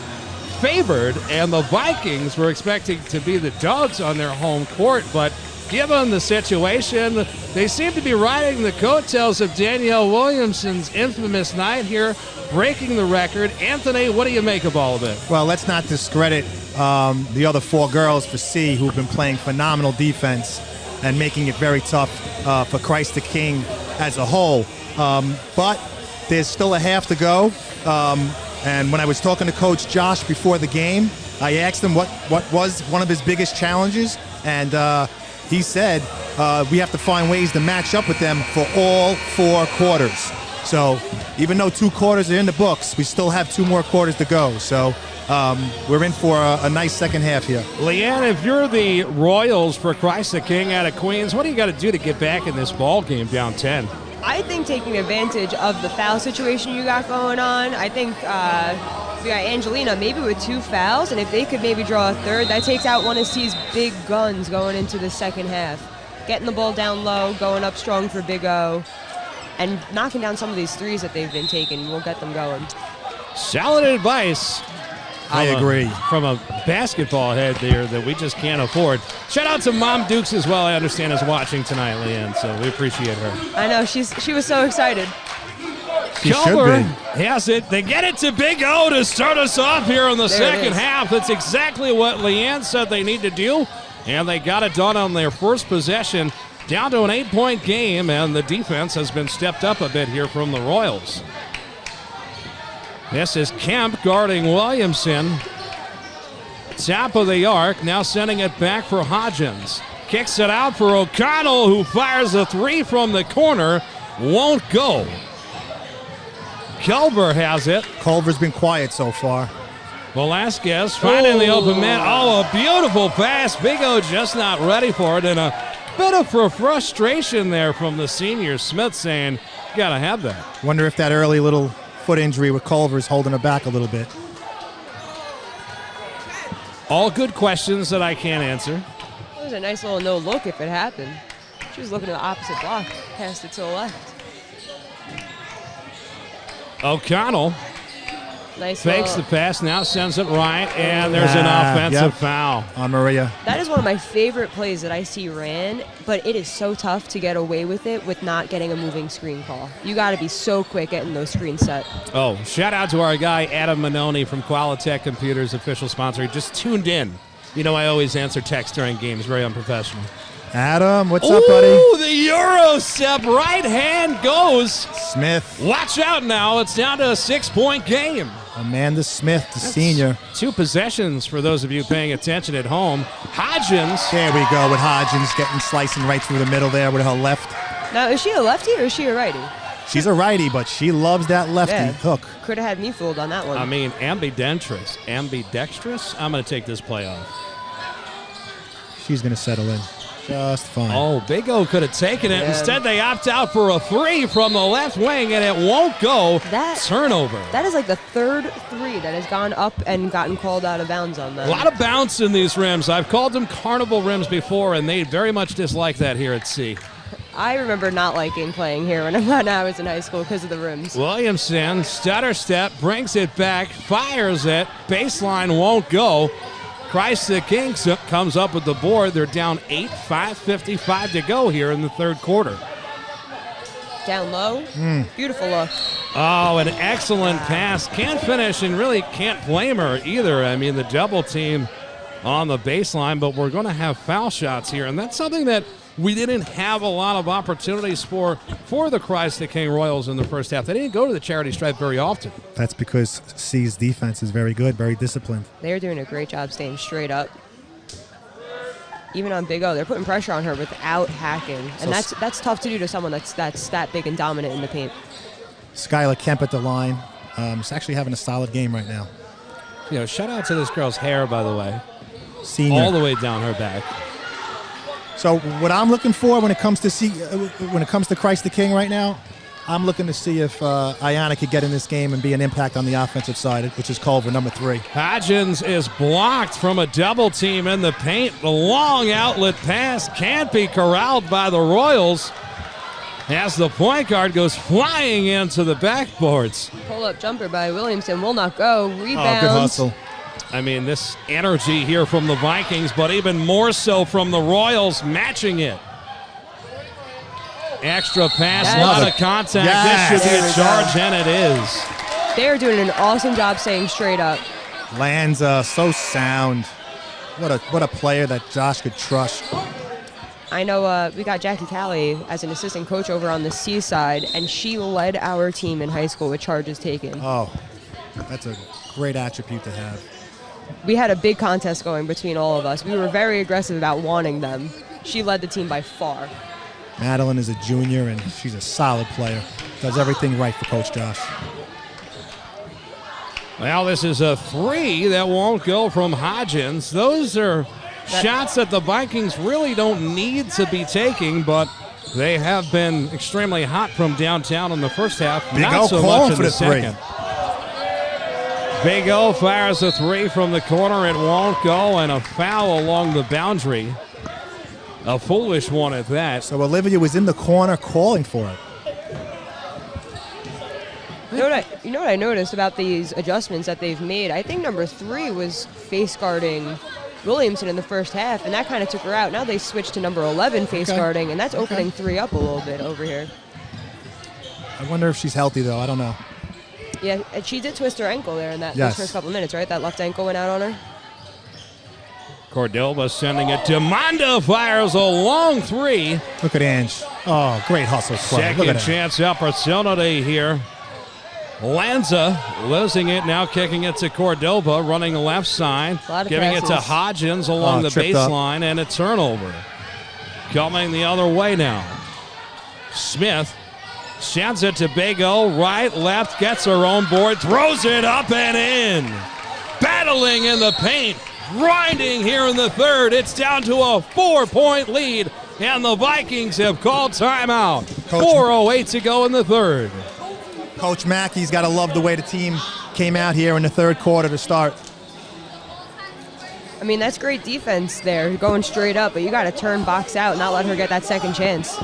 favored, and the Vikings were expecting to be the dogs on their home court, but given the situation, they seem to be riding the coattails of Danielle Williamsen's infamous night here, breaking the record. Anthony, what do you make of all of it? Well, let's not discredit the other 4 girls for C who've been playing phenomenal defense and making it very tough for Christ the King as a whole. But there's still a half to go. And when I was talking to Coach Josh before the game, I asked him what was one of his biggest challenges, and he said we have to find ways to match up with them for all 4 quarters. So even though 2 quarters are in the books, we still have 2 more quarters to go. So we're in for a nice second half here. Leanne, if you're the Royals for Christ the King out of Queens, what do you got to do to get back in this ball game down 10? I think taking advantage of the foul situation you got going on. I think we got Angelina maybe with 2 fouls, and if they could maybe draw a third, that takes out one of C's big guns going into the second half. Getting the ball down low, going up strong for Big O, and knocking down some of these threes that they've been taking will get them going. Solid advice. I agree. From a basketball head there that we just can't afford. Shout out to Mom Dukes as well, I understand, is watching tonight, Leanne, so we appreciate her. I know, she was so excited. Culver has it. They get it to Big O to start us off here in the second half. That's exactly what Leanne said they need to do, and they got it done on their first possession. Down to an 8-point game, and the defense has been stepped up a bit here from the Royals. This is Kemp guarding Williamsen. Top of the arc, now sending it back for Hodgins. Kicks it out for O'Connell, who fires a 3 from the corner. Won't go. Culver has it. Culver's been quiet so far. Velasquez finding the open man. Oh, a beautiful pass. Big O just not ready for it, and a bit of frustration there from the senior. Smith saying, gotta have that. Wonder if that early little foot injury with Culver's holding her back a little bit. All good questions that I can't answer. It was a nice little no look if it happened. She was looking at the opposite block, passed it to the left. O'Connell Nice fakes the pass, now sends it right, and there's an offensive foul on Maria. That is one of my favorite plays that I see ran, but it is so tough to get away with it with not getting a moving screen call. You got to be so quick getting those screens set. Oh, shout out to our guy Adam Manoni from Qualitech Computers, official sponsor. He just tuned in. You know I always answer text during games, very unprofessional. Adam, what's up, buddy? Ooh, the Euro step, right hand goes. Smith. Watch out now, it's down to a 6-point game. Amanda Smith, the senior. 2 possessions for those of you paying attention at home. Hodgins. There we go with Hodgins getting slicing right through the middle there with her left. Now, is she a lefty or is she a righty? She's a righty, but she loves that lefty hook. Could have had me fooled on that one. I mean, ambidextrous. Ambidextrous? I'm going to take this play off. She's going to settle in just fine. Oh, Big O could have taken it. Yeah. Instead, they opt out for a 3 from the left wing, and it won't go. Turnover. That is like the 3rd 3 that has gone up and gotten called out of bounds on them. A lot of bounce in these rims. I've called them carnival rims before, and they very much dislike that here at C. I remember not liking playing here when I was in high school because of the rims. Williamsen, stutter step, brings it back, fires it. Baseline won't go. Christ the King comes up with the board. They're down 8, 5:55 to go here in the third quarter. Down low. Beautiful look. Oh, an excellent pass. Can't finish and really can't blame her either. I mean, the double team on the baseline, but we're going to have foul shots here, and that's something that we didn't have a lot of opportunities for the Christ the King Royals in the first half. They didn't go to the charity stripe very often. That's because C's defense is very good, very disciplined. They're doing a great job staying straight up. Even on Big O, they're putting pressure on her without hacking. And that's tough to do to someone that's that big and dominant in the paint. Skylar Kemp at the line. Is actually having a solid game right now. Shout out to this girl's hair, by the way. Senior. All the way down her back. So what I'm looking for when it comes to Christ the King right now, I'm looking to see if Ayanna could get in this game and be an impact on the offensive side, which is Culver, number 3. Hodgins is blocked from a double team in the paint. The long outlet pass can't be corralled by the Royals as the point guard goes flying into the backboards. Pull-up jumper by Williamsen will not go. Rebound. Oh, good hustle. I mean, this energy here from the Vikings, but even more so from the Royals matching it. Extra pass, a lot of contact. Yes. This should be a charge, and it is. They're doing an awesome job staying straight up. Lanza, so sound. What a player that Josh could trust. I know we got Jackie Callie as an assistant coach over on the C side, and she led our team in high school with charges taken. Oh, that's a great attribute to have. We had a big contest going between all of us. We were very aggressive about wanting them. She led the team by far. Madeline is a junior, and she's a solid player. Does everything right for Coach Josh. Well, this is a 3 that won't go from Hodgins. Those are shots that the Vikings really don't need to be taking, but they have been extremely hot from downtown in the first half. Big Not O so calling much in for the the 3. second. Big O fires a 3 from the corner. It won't go, and a foul along the boundary. A foolish one at that. So Olivia was in the corner calling for it. You know what I noticed about these adjustments that they've made? I think number 3 was face guarding Williamsen in the first half, and that kind of took her out. Now they switched to number 11 face guarding, and that's opening 3 up a little bit over here. I wonder if she's healthy, though. I don't know. Yeah, and she did twist her ankle there in those first couple minutes, right? That left ankle went out on her. Cordova sending it to Mondo, fires a long 3. Look at Ange. Oh, great hustle. Second chance opportunity here. Lanza losing it, now kicking it to Cordova, running the left side, giving it to Hodgins along the baseline, and a turnover. Coming the other way now. Smith sends it to Big O, right, left, gets her own board, throws it up and in. Battling in the paint, grinding here in the third. It's down to a 4-point lead, and the Vikings have called timeout. 4:08 to go in the third. Coach Mackey's got to love the way the team came out here in the third quarter to start. I mean, that's great defense there, going straight up, but you got to turn box out, not let her get that second chance.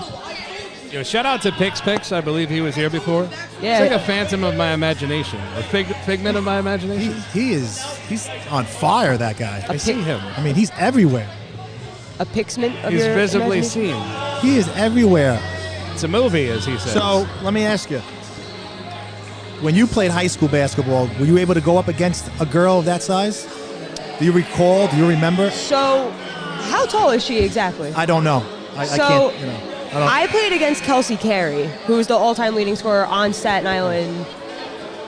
Shout out to Pix. I believe he was here before. Yeah. It's like a phantom of my imagination, a figment of my imagination. He's on fire, that guy. I see him. I mean, he's everywhere. A pixment of He's your visibly imagination? seen. He is everywhere. It's a movie, as he says. So let me ask you. When you played high school basketball, were you able to go up against a girl of that size? Do you recall? Do you remember? So, how tall is she exactly? I don't know. I can't, I played against Kelsey Carey, who is the all-time leading scorer on Staten Island.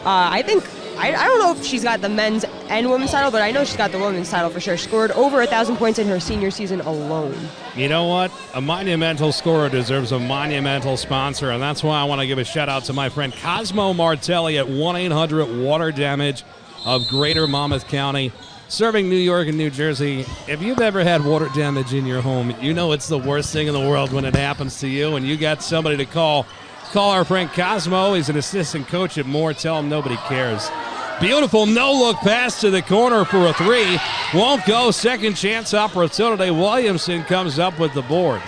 I don't know if she's got the men's and women's title, but I know she's got the women's title for sure. Scored over 1,000 points in her senior season alone. You know what? A monumental scorer deserves a monumental sponsor, and that's why I want to give a shout-out to my friend Cosmo Martelli at 1-800-WATER-DAMAGE of Greater Monmouth County, serving New York and New Jersey. If you've ever had water damage in your home, you know it's the worst thing in the world when it happens to you, and you got somebody to call. Call our friend Cosmo. He's an assistant coach at Moore. Tell him nobody cares. Beautiful no-look pass to the corner for a 3. Won't go. Second chance opportunity. Williamsen comes up with the board.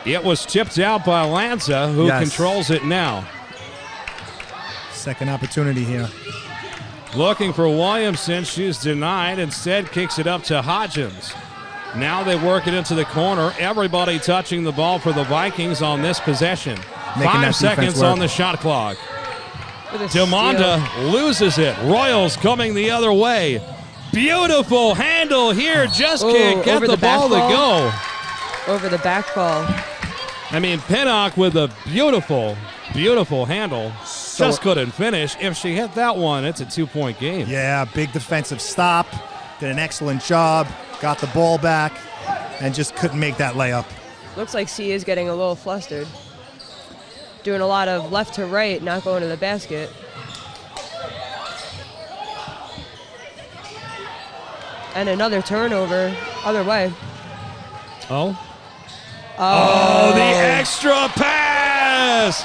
It was tipped out by Lanza, who controls it now. Second opportunity here. Looking for Williamsen. She's denied. Instead, kicks it up to Hodgins. Now they work it into the corner. Everybody touching the ball for the Vikings on this possession. 5 seconds on the shot clock. Demonda loses it. Royals coming the other way. Beautiful handle here. Just can't get the ball to go. Over the back ball. I mean, Pinnock with a beautiful, beautiful handle. Just couldn't finish. If she hit that one, it's a 2-point game. Yeah, big defensive stop. Did an excellent job. Got the ball back and just couldn't make that layup. Looks like C is getting a little flustered. Doing a lot of left to right, not going to the basket. And another turnover other way. Oh, the extra pass.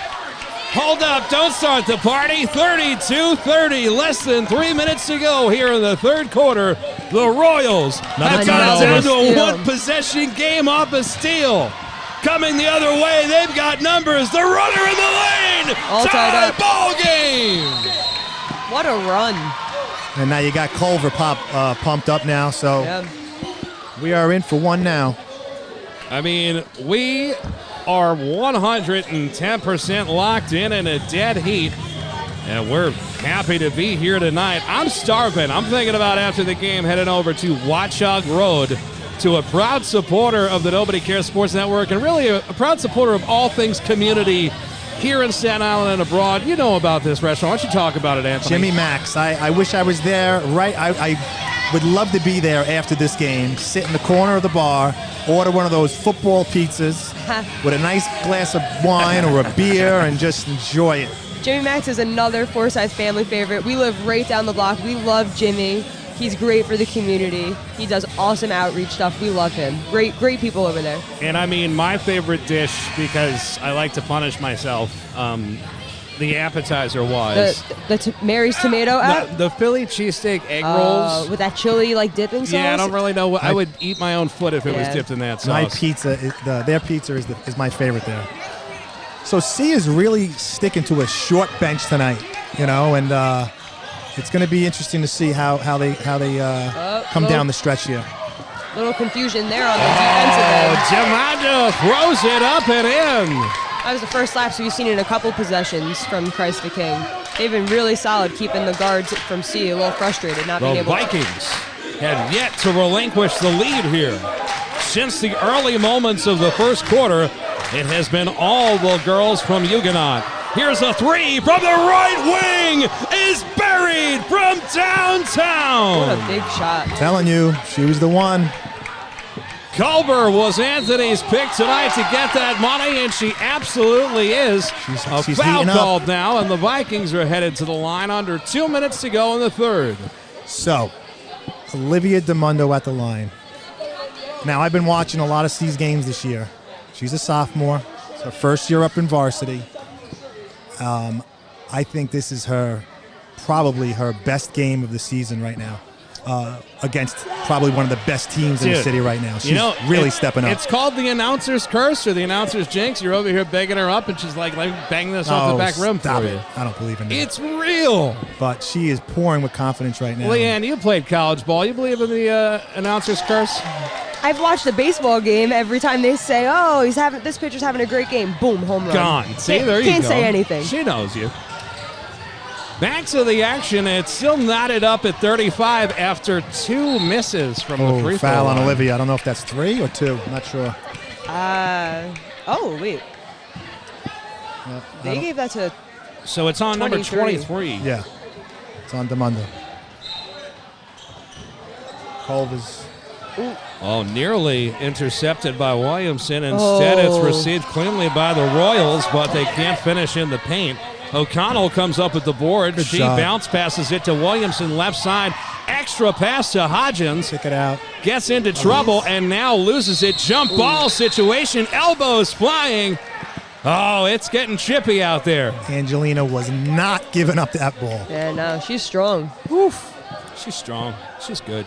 Hold up, don't start the party. 32-30, less than 3 minutes to go here in the third quarter. The Royals have got down to a one-possession game off a steal. Coming the other way, they've got numbers. The runner in the lane. All tied up. Ball game. What a run. And now you got Culver pumped up now, so we are in for one now. I mean, we are 110% locked in a dead heat, and we're happy to be here tonight. I'm starving. I'm thinking about after the game heading over to Watchog Road to a proud supporter of the Nobody Cares Sports Network and really a proud supporter of all things community here in Staten Island and abroad. You know about this restaurant. Why don't you talk about it, Anthony? Jimmy Mac's. I wish I was there. I would love to be there after this game, sit in the corner of the bar, order one of those football pizzas with a nice glass of wine or a beer and just enjoy it. Jimmy Mac's is another Forsyth family favorite. We live right down the block. We love Jimmy. He's great for the community. He does awesome outreach stuff. We love him. Great people over there. And I mean, my favorite dish, because I like to punish myself, the appetizer was Mary's tomato out? The Philly cheesesteak egg rolls. With that chili dipping sauce? Yeah, I don't really know what. I would eat my own foot if it was dipped in that sauce. My pizza, their pizza is my favorite there. So C is really sticking to a short bench tonight, and it's going to be interesting to see how they come down the stretch here. Little confusion there on the defensive end. Jamanda throws it up and in. That was the first lapse we've seen in a couple possessions from Christ the King. They've been really solid keeping the guards from C a little frustrated, not being able to. The Vikings have yet to relinquish the lead here. Since the early moments of the first quarter, it has been all the girls from Huguenot. Here's a three from the right wing, is buried from downtown. What a big shot. Telling you, she was the one. Culver was Anthony's pick tonight to get that money, and she absolutely is. She's foul called now, and the Vikings are headed to the line under 2 minutes to go in the third. So, Olivia DeMundo at the line. Now, I've been watching a lot of C's games this year. She's a sophomore. It's her first year up in varsity. I think this is probably her best game of the season right now. Against probably one of the best teams in the city right now. She's really stepping up. It's called the announcer's curse or the announcer's jinx. You're over here begging her up, and she's like, let me bang this off the back rim for you. I don't believe in that. It's real. But she is pouring with confidence right now. Leanne, you played college ball. You believe in the announcer's curse? I've watched the baseball game. Every time they say, this pitcher's having a great game, boom, home run. Gone. See, there you go. Can't say anything. She knows you. Back to the action. It's still knotted up at 35 after two misses from the free throw foul line. on Olivia. I don't know if that's 3 or 2. I'm not sure. Wait. They gave that to So it's on number 23. Yeah. It's on DeMundo. Culver's. Nearly intercepted by Williamsen. Instead, it's received cleanly by the Royals, but they can't finish in the paint. O'Connell comes up with the board. She bounce passes it to Williamson, left side. Extra pass to Hodgins. Check it out. Gets into trouble and now loses it. Jump ball situation. Elbows flying. Oh, it's getting chippy out there. Angelina was not giving up that ball. Yeah, no, she's strong. Oof. She's strong. She's good.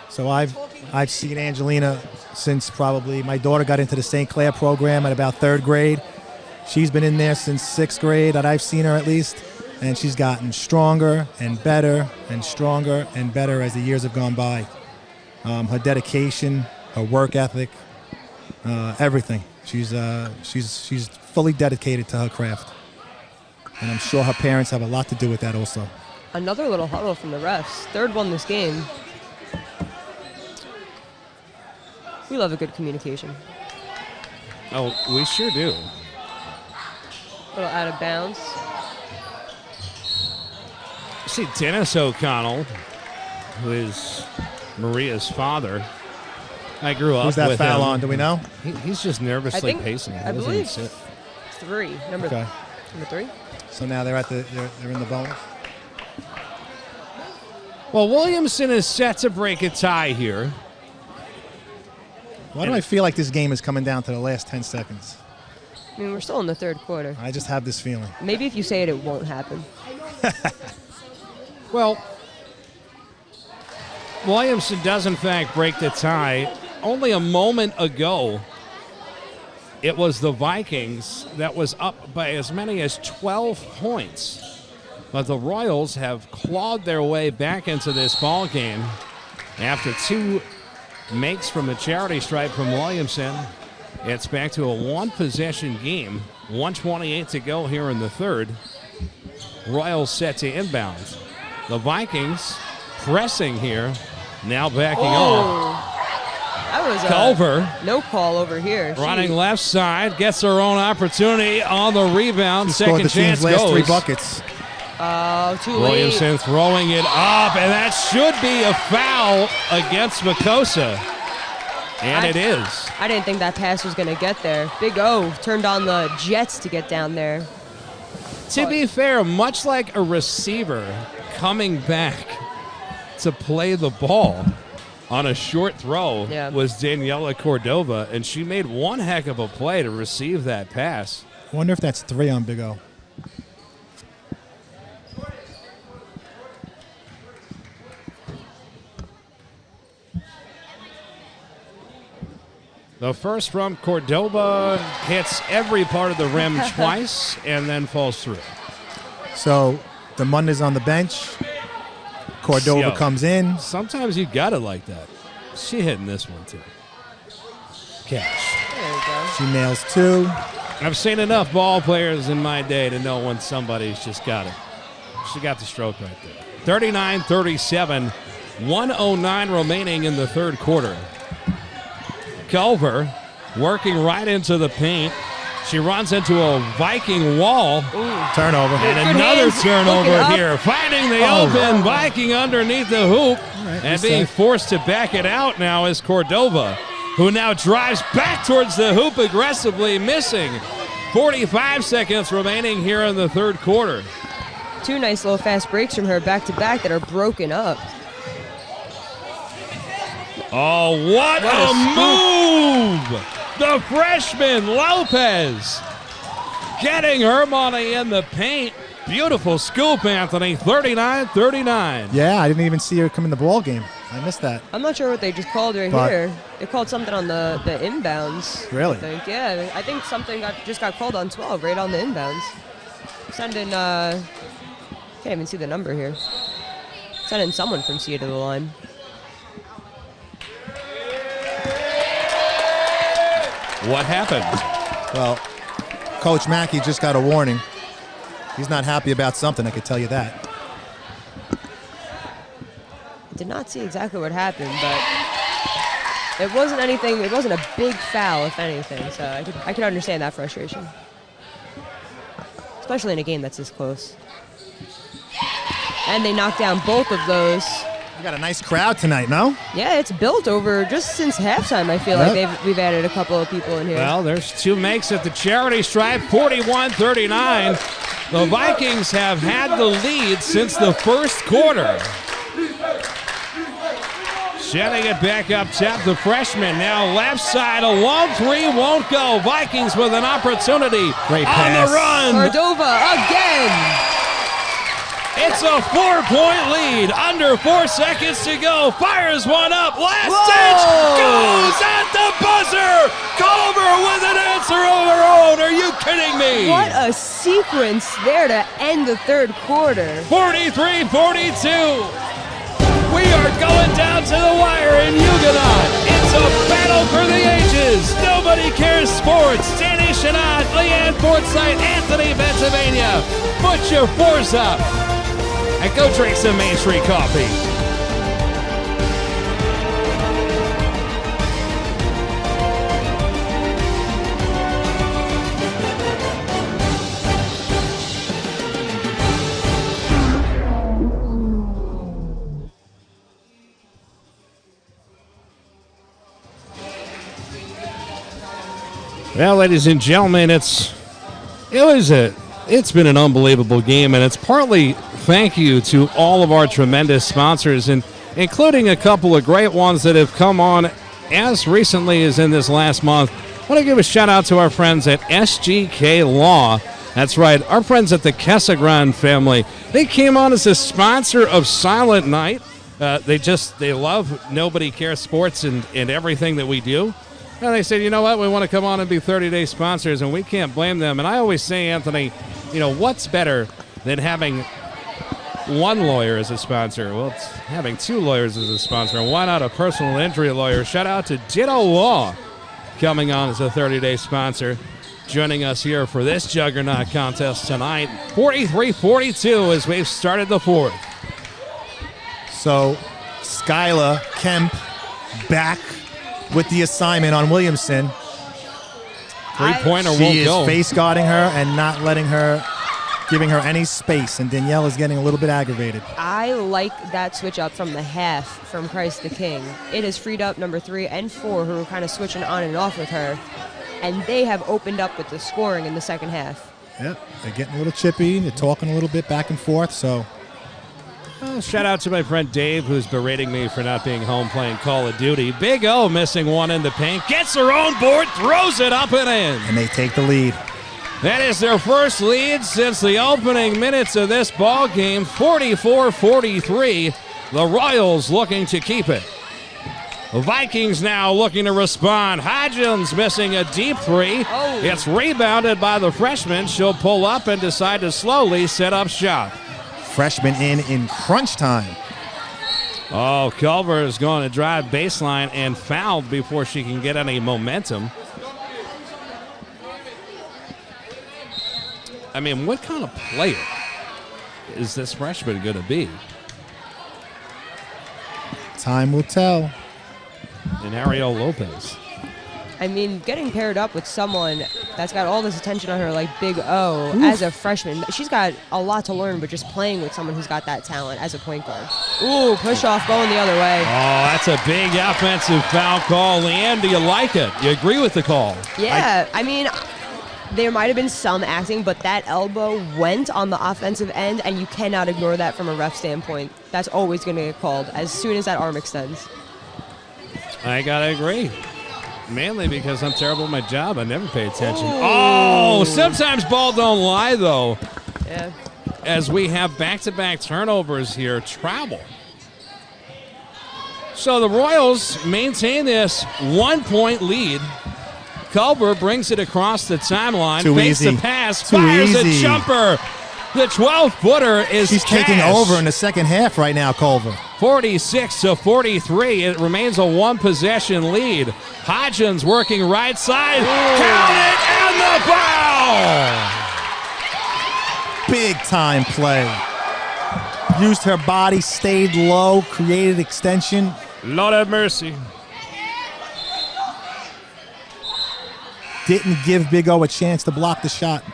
So I've seen Angelina since probably my daughter got into the St. Clair program at about 3rd grade. She's been in there since 6th grade that I've seen her at least, and she's gotten stronger and better and stronger and better as the years have gone by. Her dedication, her work ethic, everything. She's fully dedicated to her craft, and I'm sure her parents have a lot to do with that also. Another little huddle from the refs. 3rd one this game. We love a good communication. Oh, we sure do. A little out of bounds. See, Dennis O'Connell, who is Maria's father. I grew up with him. Who's that foul on? Do we know? He's just nervously pacing. I believe 3, number 3. Number 3. So now they're in the bonus. Well, Williamsen is set to break a tie here. Why do I feel like this game is coming down to the last 10 seconds? I mean, we're still in the third quarter. I just have this feeling. Maybe if you say it, it won't happen. Well, Williamsen does, in fact, break the tie. Only a moment ago, it was the Vikings that was up by as many as 12 points. But the Royals have clawed their way back into this ball game after 2 makes from the charity stripe from Williamsen. It's back to a 1-possession game. 1:28 to go here in the third. Royals set to inbound. The Vikings pressing here, now backing off. That was Culver, no call over here. running left side, gets her own opportunity on the rebound. Scored Second the team's chance last goes. 3 buckets. Oh, too late. Williamson throwing it up, and that should be a foul against Makosa. And it is. I didn't think that pass was going to get there. Big O turned on the jets to get down there. To be fair, much like a receiver coming back to play the ball on a short throw was Danielle Cordova, and she made one heck of a play to receive that pass. I wonder if that's 3 on Big O. The first from Cordova hits every part of the rim twice and then falls through. So the Munda's on the bench. Cordova comes in. Sometimes you got it like that. She hitting this one too. Catch. There we go. She nails 2. I've seen enough ball players in my day to know when somebody's just got it. She got the stroke right there. 39-37, 1:09 remaining in the third quarter. Culver working right into the paint. She runs into a Viking wall. Ooh. Turnover. And another turnover here. Finding the open Viking underneath the hoop. And being forced to back it out now is Cordova, who now drives back towards the hoop aggressively, missing. 45 seconds remaining here in the third quarter. 2 nice little fast breaks from her back-to-back that are broken up. Oh, what a move! The freshman, Lopez, getting her money in the paint. Beautiful scoop, Anthony, 39-39. Yeah, I didn't even see her come in the ball game. I missed that. I'm not sure what they just called right here. They called something on the inbounds. Really? I think. Yeah, I think something just got called on 12 right on the inbounds. Sending, can't even see the number here. Sending someone from C to the line. What happened? Well, Coach Mackey just got a warning. He's not happy about something, I could tell you that. I did not see exactly what happened, but it wasn't anything. It wasn't a big foul, if anything. So I could understand that frustration, especially in a game that's this close. And they knocked down both of those. We got a nice crowd tonight, no? Yeah, it's built over just since halftime. I feel like we've added a couple of people in here. Well, there's 2 makes at the charity stripe, 41-39. The Vikings have had the lead since the first quarter. Setting it back up top, the freshman now left side, a long 3 won't go. Vikings with an opportunity. Great on pass. the run. Cordova again. It's a 4-point lead. Under 4 seconds to go. Fires one up. Last ditch goes at the buzzer. Culver with an answer of her own. Are you kidding me? What a sequence there to end the third quarter. 43-42. We are going down to the wire in Huguenot. It's a battle for the ages. Nobody cares sports. Danny Chanod, Leanne Forsyth, Anthony Bentivegna. Put your 4s up. And go drink some Main Street coffee. Well, ladies and gentlemen, it was a it's been an unbelievable game, and it's partly thank you to all of our tremendous sponsors, and including a couple of great ones that have come on as recently as in this last month. I want to give a shout-out to our friends at SGK Law. That's right, our friends at the Kesagran family. They came on as a sponsor of Silent Night. They love Nobody Cares Sports and everything that we do. And they said, you know what, we want to come on and be 30-day sponsors, and we can't blame them. And I always say, Anthony, what's better than having one lawyer as a sponsor? Well, it's having two lawyers as a sponsor. And why not a personal injury lawyer? Shout out to Ditto Law coming on as a 30-day sponsor, joining us here for this Juggernaut contest tonight. 43-42 as we've started the fourth. So, Skyla Kemp back with the assignment on Williamsen. Three-pointer won't go. She is face guarding her and not giving her any space, and Danielle is getting a little bit aggravated. I like that switch up from the half from Christ the King. It has freed up number 3 and 4, who are kind of switching on and off with her, and they have opened up with the scoring in the second half. Yep, they're getting a little chippy, they're talking a little bit back and forth, so. Well, shout out to my friend Dave, who's berating me for not being home playing Call of Duty. Big O missing one in the paint, gets her own board, throws it up and in. And they take the lead. That is their first lead since the opening minutes of this ball game, 44-43. The Royals looking to keep it. The Vikings now looking to respond. Hodgins missing a deep three. Oh. It's rebounded by the freshman. She'll pull up and decide to slowly set up shop. Freshman in crunch time. Oh, Culver is going to drive baseline and fouled before she can get any momentum. I mean, what kind of player is this freshman going to be? Time will tell. And Ariel Lopez. I mean, getting paired up with someone that's got all this attention on her like Big O as a freshman, she's got a lot to learn, but just playing with someone who's got that talent as a point guard. Ooh, push off going the other way. Oh, that's a big offensive foul call. Leanne, do you like it? You agree with the call? Yeah, I mean, there might have been some acting, but that elbow went on the offensive end, and you cannot ignore that from a ref standpoint. That's always going to get called as soon as that arm extends. I got to agree. Mainly because I'm terrible at my job. I never pay attention. Oh, sometimes ball don't lie, though. Yeah. As we have back-to-back turnovers here, travel. So the Royals maintain this 1-point lead. Culver brings it across the timeline. Too fakes easy. the pass, Too fires easy. a jumper. The 12-footer is She's taking cash. over in the second half right now, Culver. 46-43. It remains a one-possession lead. Hodgins working right side. Count it, and the foul! Big time play. Used her body, stayed low, created extension. Lord have mercy. Didn't give Big O a chance to block the shot.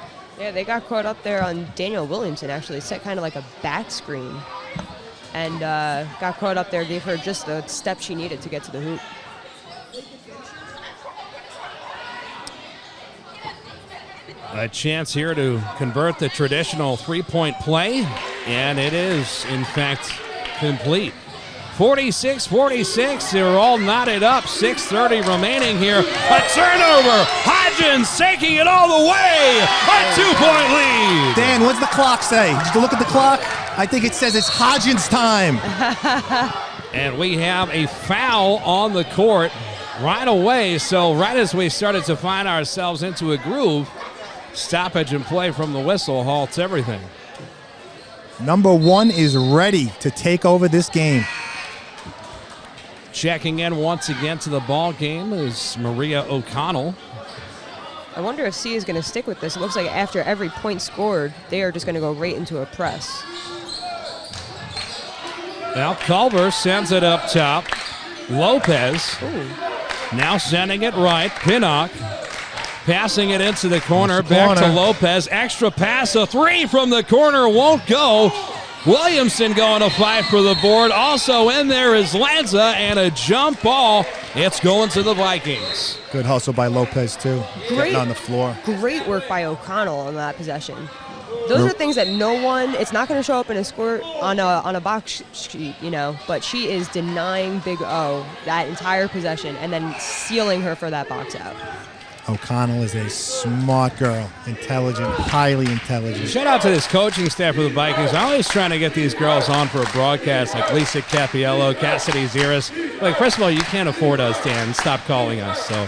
Yeah, they got caught up there on Danielle Williamsen, actually. Set kind of like a back screen. And got caught up there, gave her just the step she needed to get to the hoop. A chance here to convert the traditional three-point play, and it is, in fact, complete. 46-46, they're all knotted up, 6:30 remaining here. A turnover, Hodgins taking it all the way, a 2-point lead. Dan, what's the clock say? Did you look at the clock? I think it says it's Hodgins time. And we have a foul on the court right away, so right as we started to find ourselves into a groove, stoppage and play from the whistle halts everything. Number 1 is ready to take over this game. Checking in once again to the ball game is Maria O'Connell. I wonder if C is going to stick with this. It looks like after every point scored, they are just going to go right into a press. Now Culver sends it up top. Lopez Ooh. now sending it right. Pinnock passing it into the corner. Back to Lopez. Extra pass. A three from the corner won't go. Williamsen going to fight for the board. Also in there is Lanza, and a jump ball. It's going to the Vikings. Good hustle by Lopez, too. Getting on the floor. Great work by O'Connell on that possession. Those are things that no one. It's not going to show up in a score on a box sheet, you know. But she is denying Big O that entire possession and then sealing her for that box out. O'Connell is a smart girl, intelligent, highly intelligent. Shout out to this coaching staff of the Vikings. I'm always trying to get these girls on for a broadcast, like Lisa Capiello, Cassidy Ziris. Like, first of all, you can't afford us, Dan. Stop calling us. So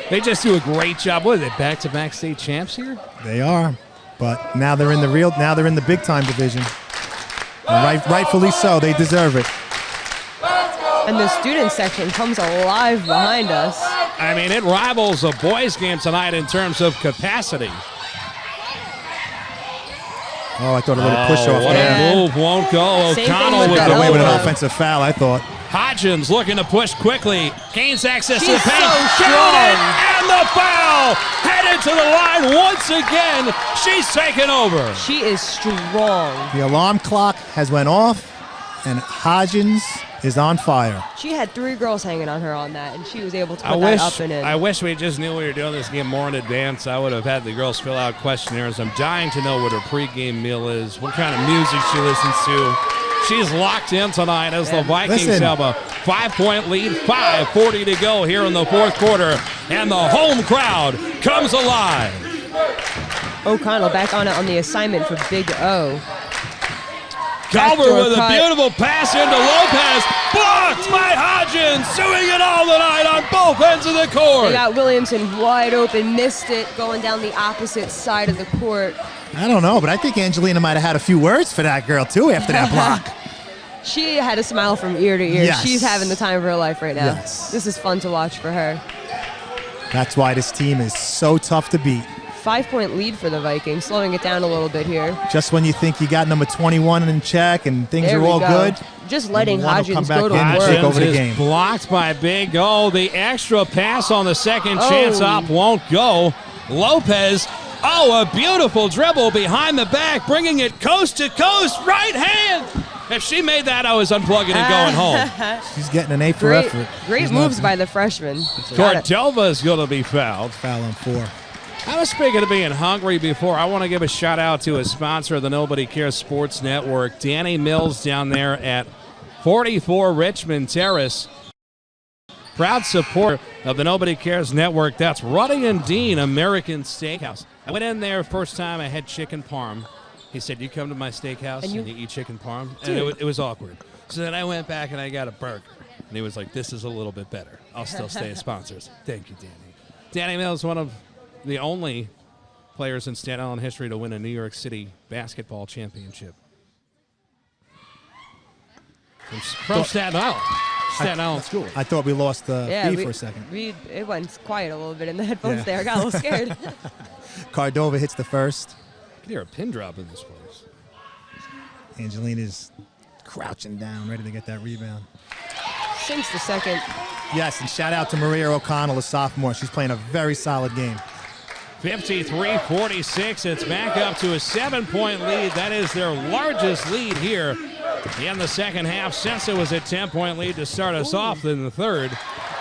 they just do a great job. What are they, back-to-back state champs here? They are, but now they're in the big time division. And rightfully so. They deserve it. And the student section comes alive behind us. I mean, it rivals a boys' game tonight in terms of capacity. Oh, I thought a little push off What there. a move won't go. Same O'Connell thing with with Got away with an elbow. offensive foul, I thought. Hodgins looking to push quickly. Gains access to She's the paint. so Chanod strong. and the foul. Headed to the line once again. She's taken over. She is strong. The alarm clock has went off, and Hodgins is on fire. She had 3 girls hanging on her on that, and she was able to put that up and in. I wish we just knew we were doing this game more in advance. I would have had the girls fill out questionnaires. I'm dying to know what her pregame meal is, what kind of music she listens to. She's locked in tonight as the Vikings have a 5-point lead, 5:40 to go here in the fourth quarter, and the home crowd comes alive. O'Connell back on it on the assignment for Big O. Culver Backdoor with a cut. beautiful pass into Lopez. Blocked by Hodgins, doing it all tonight on both ends of the court. They got Williamsen wide open, missed it, going down the opposite side of the court. I don't know, but I think Angelina might have had a few words for that girl, too, after that block. She had a smile from ear to ear. Yes. She's having the time of her life right now. Yes. This is fun to watch for her. That's why this team is so tough to beat. 5-point lead for the Vikings, slowing it down a little bit here. Just when you think you got number 21 in check and things There are we all go. good. Just letting one will come Hodgins back go to in and work. take over the Hodgins game. is blocked by Big O. The extra pass on the second Oh. chance up won't go. Lopez, a beautiful dribble behind the back, bringing it coast to coast, right hand. If she made that, I was unplugging and going home. She's getting an A for Great, effort. great She's moves not- by the freshman. Got it. Cordova's going to be fouled. Foul on 4. I was speaking of being hungry before. I want to give a shout out to a sponsor of the Nobody Cares Sports Network, Danny Mills down there at 44 Richmond Terrace. Proud supporter of the Nobody Cares Network. That's Ruddy and Dean American Steakhouse. I went in there first time. I had chicken parm. He said, "You come to my steakhouse and you eat chicken parm," and it was awkward. So then I went back and I got a burger, and he was like, "This is a little bit better. I'll still stay as sponsors." Thank you, Danny. Danny Mills, one of the only players in Staten Island history to win a New York City basketball championship. From Staten Island. Staten Island School. I thought we lost the feed we, for a second. It went quiet a little bit in the headphones Yeah. there. I got a little scared. Cordova hits the first. I can hear a pin drop in this place. Angelina's crouching down, ready to get that rebound. Sinks the second. Yes, and shout out to Maria O'Connell, a sophomore. She's playing a very solid game. 53-46. It's back up to a 7-point lead. That is their largest lead here in the second half since it was a 10-point lead to start us off in the third.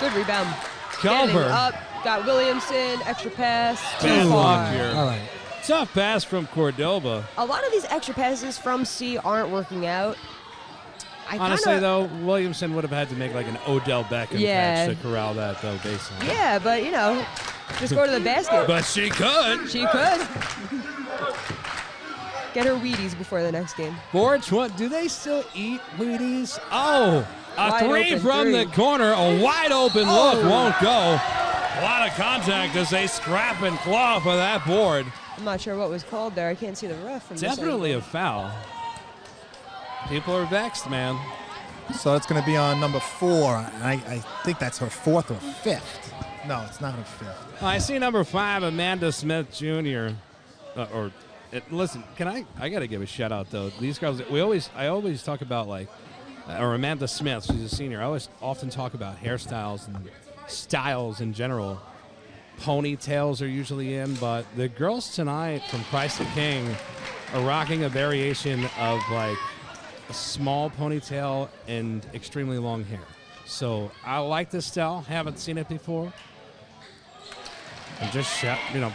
Good rebound. Culver. Standing up. Got Williamsen. Extra pass. Too Bad luck far. here. All right. Tough pass from Cordova. A lot of these extra passes from C aren't working out. Honestly, though, Williamson would have had to make like an Odell Beckham catch to corral that, though, basically. Yeah, but, just go to the basket. But she could. She could. Get her Wheaties before the next game. Borch, what? Do they still eat Wheaties? Oh, a Wide three open from three. the corner. A wide open look won't go. A lot of contact as they scrap and claw for that board. I'm not sure what was called there. I can't see the ref from this Definitely a angle. foul. People are vexed, man. So it's going to be on number 4. I think that's her 4th or 5th. No, it's not her 5th. I see number 5, Amanda Smith Jr. Listen, I got to give a shout out though. These girls, I always talk about or Amanda Smith. She's a senior. I always often talk about hairstyles and styles in general. Ponytails are usually in, but the girls tonight from Christ the King are rocking a variation of a small ponytail and extremely long hair. So I like this style. Haven't seen it before. And just,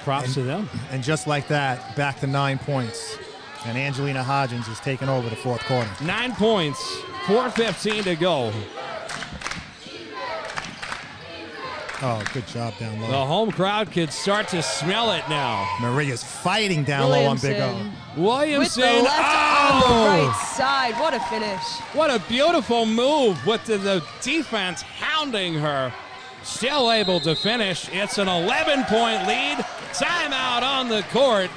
props to them. And just like that, back to 9 points. And Angelina Hodgins has taken over the fourth quarter. 9 points, 4:15 to go. Oh, good job down low. The home crowd could start to smell it now. Maria's fighting down low on Big O. Williamsen, with the left on the right side. What a finish. What a beautiful move with the defense hounding her. Still able to finish. It's an 11-point lead. Timeout on the court.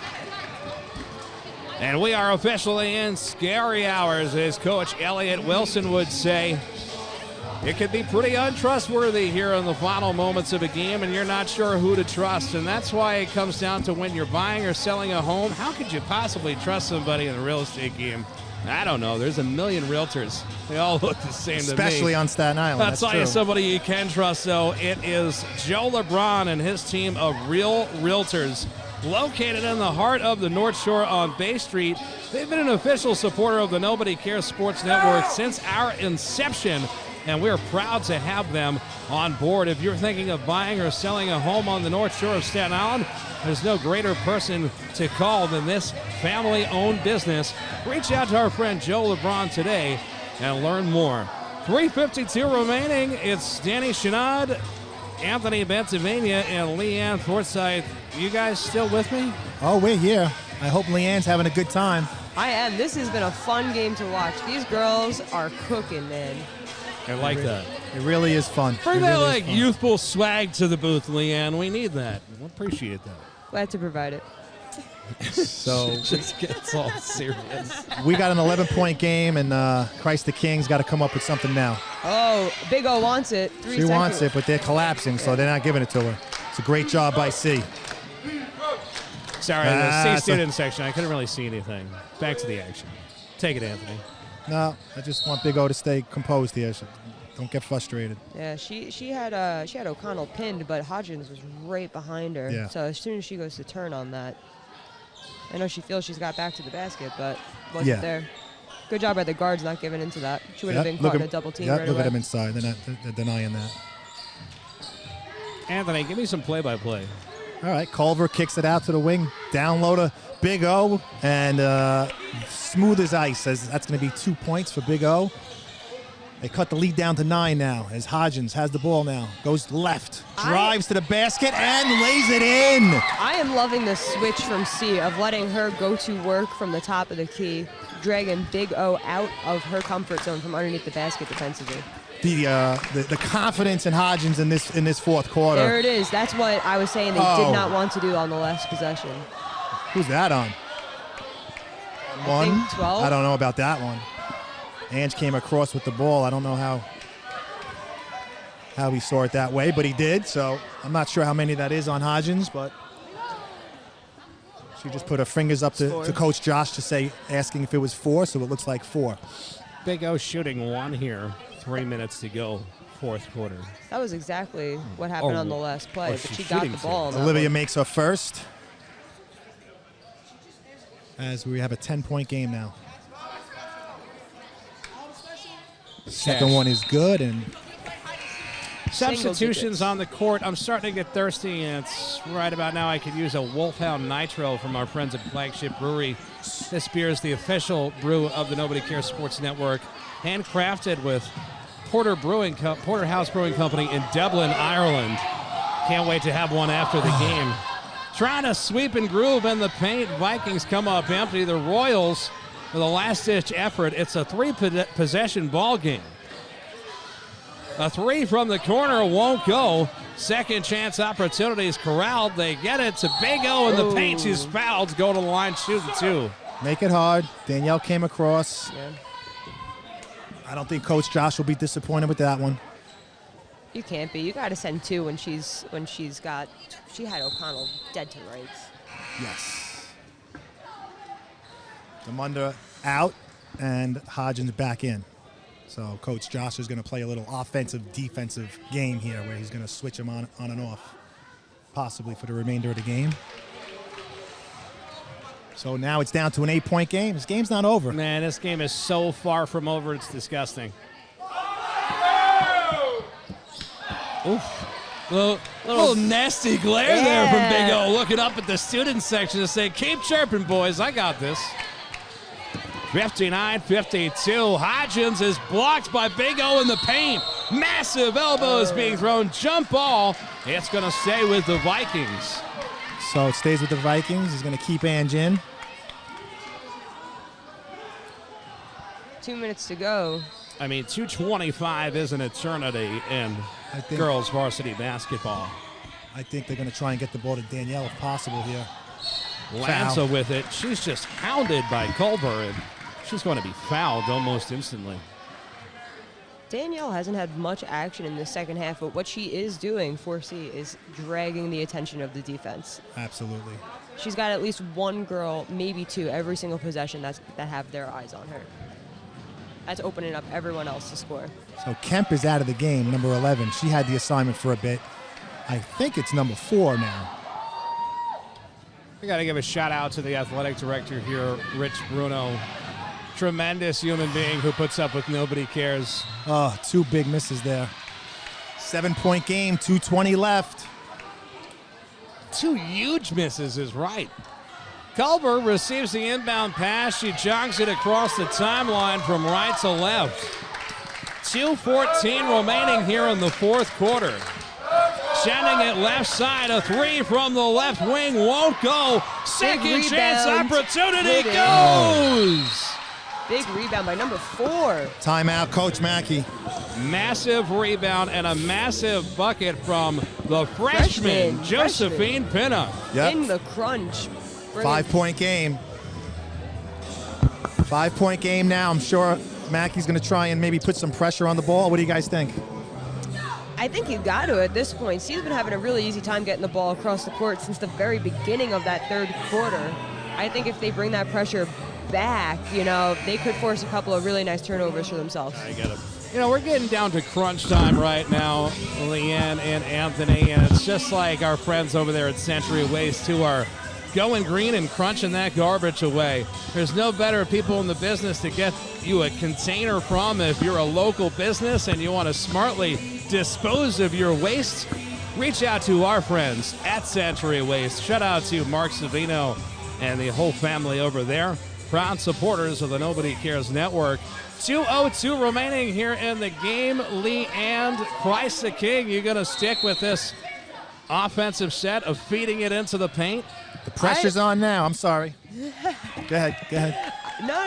And we are officially in scary hours, as Coach Elliott Wilson would say. It could be pretty untrustworthy here in the final moments of a game, and you're not sure who to trust. And that's why it comes down to when you're buying or selling a home, how could you possibly trust somebody in a real estate game? I don't know. There's a million realtors. They all look the same to me. Especially on Staten Island. I'll tell you somebody you can trust, though. It is Joe LeBron and his team of real realtors located in the heart of the North Shore on Bay Street. They've been an official supporter of the Nobody Cares Sports Network since our inception, and we're proud to have them on board. If you're thinking of buying or selling a home on the North Shore of Staten Island, there's no greater person to call than this family-owned business. Reach out to our friend Joe LeBron today and learn more. 3:52 remaining. It's Danny Chanod, Anthony Bentivegna, and Leanne Forsyth. You guys still with me? Oh, we're here. I hope Leanne's having a good time. I am. This has been a fun game to watch. These girls are cooking, man. I like that. It really is fun. Bring It that really is fun. youthful swag to the booth, Leanne. We need that. We appreciate that. Glad to provide it. So Just gets all serious. we got an 11-point game, and Christ the King's got to come up with something now. Oh, Big O wants it. She wants it, but they're collapsing, so they're not giving it to her. It's a great job by C. Sorry, the Ah, C student section. I couldn't really see anything. Back to the action. Take it, Anthony. No, I just want Big O to stay composed here. So don't get frustrated. Yeah, she had O'Connell pinned, but Hodgins was right behind her. Yeah. So as soon as she goes to turn on that, I know she feels she's got back to the basket, but wasn't there. Good job by the guards not giving into that. She would have been caught in a double team right look away. at them inside. They're denying that. Anthony, give me some play-by-play. All right, Culver kicks it out to the wing. Down low to Big O, and smooth as ice. Says that's going to be 2 points for Big O. They cut the lead down to 9 now as Hodgins has the ball now. Goes left, drives to the basket, and lays it in. I am loving the switch from C of letting her go to work from the top of the key, dragging Big O out of her comfort zone from underneath the basket defensively. The confidence in Hodgins in this fourth quarter. There it is. That's what I was saying they did not want to do on the last possession. Who's that on? I think 12. I don't know about that one. Ange came across with the ball. I don't know how he saw it that way, but he did. So I'm not sure how many that is on Hodgins, but she just put her fingers up to Coach Josh to asking if it was 4, so it looks like 4. Big O shooting 1 here. 3 minutes to go, fourth quarter. That was exactly what happened on the last play, but she got the ball. on that Olivia one. makes her first. As we have a 10-point game now. Second one is good, and substitutions on the court. I'm starting to get thirsty, and it's right about now I could use a Wolfhound Nitro from our friends at Flagship Brewery. This beer is the official brew of the Nobody Cares Sports Network, handcrafted with Porterhouse Brewing Company in Dublin, Ireland. Can't wait to have one after the game. Trying to sweep and groove in the paint. Vikings come up empty. The Royals with a last-ditch effort. It's a 3-possession ball game. A 3 from the corner won't go. Second chance opportunities corralled. They get it to Big O in the paint. She's fouled. Go to the line, shooting 2. make it hard. Danielle came across. Yeah. I don't think Coach Josh will be disappointed with that one. You can't be. You got to send 2 when she's got. She had O'Connell dead to rights. Yes. Demunda out and Hodgins back in. So Coach Josh is going to play a little offensive-defensive game here where he's going to switch them on and off, possibly for the remainder of the game. So now it's down to an 8-point game. This game's not over. Man, this game is so far from over, it's disgusting. Oof. Little nasty glare there from Big O, looking up at the student section to say, keep chirping, boys. I got this. 59-52. Hodgins is blocked by Big O in the paint. Massive elbows being thrown. Jump ball. It's going to stay with the Vikings. So it stays with the Vikings. He's going to keep Ange in. 2 minutes to go. I mean, 2:25 is an eternity in girls varsity basketball. I think they're going to try and get the ball to Danielle if possible here. Lanza with it. She's just hounded by Culver, and she's going to be fouled almost instantly. Danielle hasn't had much action in the second half, but what she is doing, Forsyth, is dragging the attention of the defense. Absolutely. She's got at least one girl, maybe two, every single possession that have their eyes on her. That's opening up everyone else to score. So Kemp is out of the game, number 11. She had the assignment for a bit. I think it's number 4 now. We got to give a shout out to the athletic director here, Rich Bruno. Tremendous human being who puts up with nobody cares. Oh, 2 big misses there. 7-point game, 2:20 left. 2 huge misses is right. Culver receives the inbound pass. She jogs it across the timeline from right to left. 2:14 remaining here in the fourth quarter. Sending it left side. A 3 from the left wing won't go. Second chance opportunity goes. Big rebound by number 4. Timeout, Coach Mackey. Massive rebound and a massive bucket from the freshman, Josephine Pinnock. Yep. In the crunch. 5-point game. 5-point game now. I'm sure Mackey's going to try and maybe put some pressure on the ball. What do you guys think? I think you got to at this point. She's been having a really easy time getting the ball across the court since the very beginning of that third quarter. I think if they bring that pressure back, they could force a couple of really nice turnovers for themselves. I get it. We're getting down to crunch time right now, Leanne and Anthony, and it's just like our friends over there at Century Waste who are going green and crunching that garbage away. There's no better people in the business to get you a container from if you're a local business and you want to smartly dispose of your waste. Reach out to our friends at Century Waste. Shout out to Mark Savino and the whole family over there. Proud supporters of the Nobody Cares Network. 2:02 remaining here in the game. Leanne, Christ the King, you going to stick with this offensive set of feeding it into the paint? The pressure's on now. I'm sorry. Go ahead. No.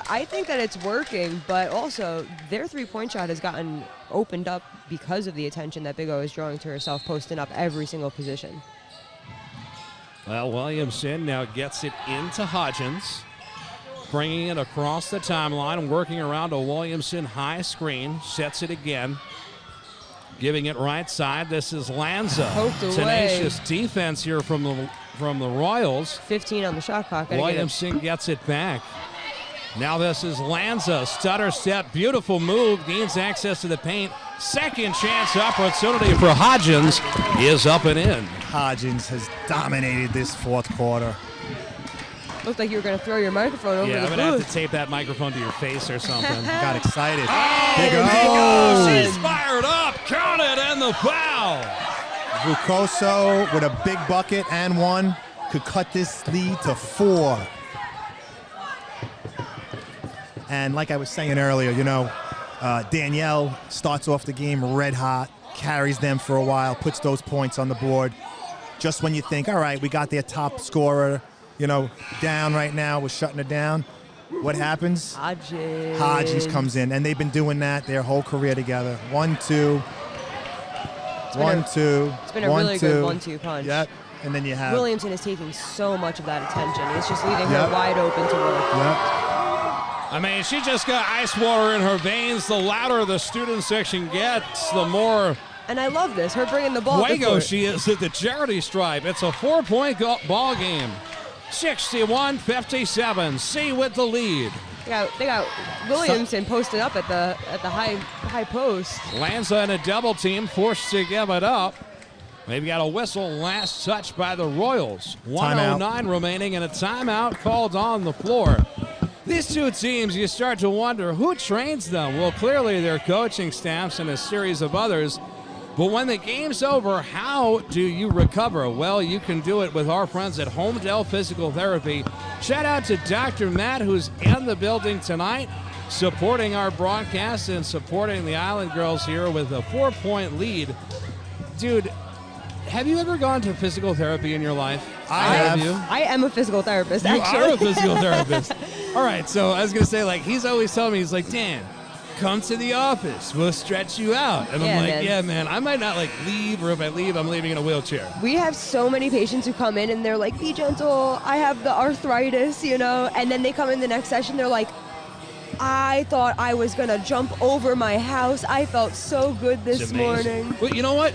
I think that it's working, but also their three-point shot has gotten opened up because of the attention that Big O is drawing to herself, posting up every single position. Well, Williamsen now gets it into Hodgins, bringing it across the timeline, working around a Williamsen high screen, sets it again, giving it right side. This is Lanza. Poked away. Tenacious defense here from the Royals. 15 on the shot clock. Williamsen gets it back. Now this is Lanza. Stutter step. Beautiful move. Gains access to the paint. Second chance opportunity for Hodgins is up and in. Hodgins has dominated this fourth quarter. Looked like you were going to throw your microphone over the booth. I'm going to have to tape that microphone to your face or something. Got excited. Big O. She's fired up. Count it, and the foul. Vukoso with a big bucket and one could cut this lead to 4. And like I was saying earlier, Danielle starts off the game red hot, carries them for a while, puts those points on the board. Just when you think, all right, we got their top scorer, down right now, we're shutting it down. What happens? Hodgins comes in, and they've been doing that their whole career together. 1-2. 1-2. It's been a really good 1-2 punch. Yep. And then you have Williamsen is taking so much of that attention. It's just leaving her wide open to work. Yep. I mean, she just got ice water in her veins. The louder the student section gets, the more and I love this. Her bringing the ball. fuego she is at the charity stripe. It's a 4-point ball game. 61-57. C with the lead. They got Williamsen posted up at the high post. Lanza in a double team, forced to give it up. They've got a whistle, last touch by the Royals. 1:09 remaining and a timeout called on the floor. These two teams, you start to wonder who trains them. Well, clearly their coaching staffs and a series of others. But when the game's over, how do you recover? Well, you can do it with our friends at Homedale Physical Therapy. Shout out to Dr. Matt, who's in the building tonight, supporting our broadcast and supporting the Island Girls here with a 4-point lead. Dude, have you ever gone to physical therapy in your life? I have. You? I am a physical therapist, You actually. are a physical therapist. All right, so I was going to say, like, he's always telling me, he's like, Dan, come to the office. We'll stretch you out. And I'm like, man. yeah, man, I might not, like, leave, or if I leave, I'm leaving in a wheelchair. We have so many patients who come in and they're like, be gentle, I have the arthritis, you know, and then they come in the next session, they're like, I thought I was going to jump over my house. I felt so good It's this amazing. morning. Well, you know what?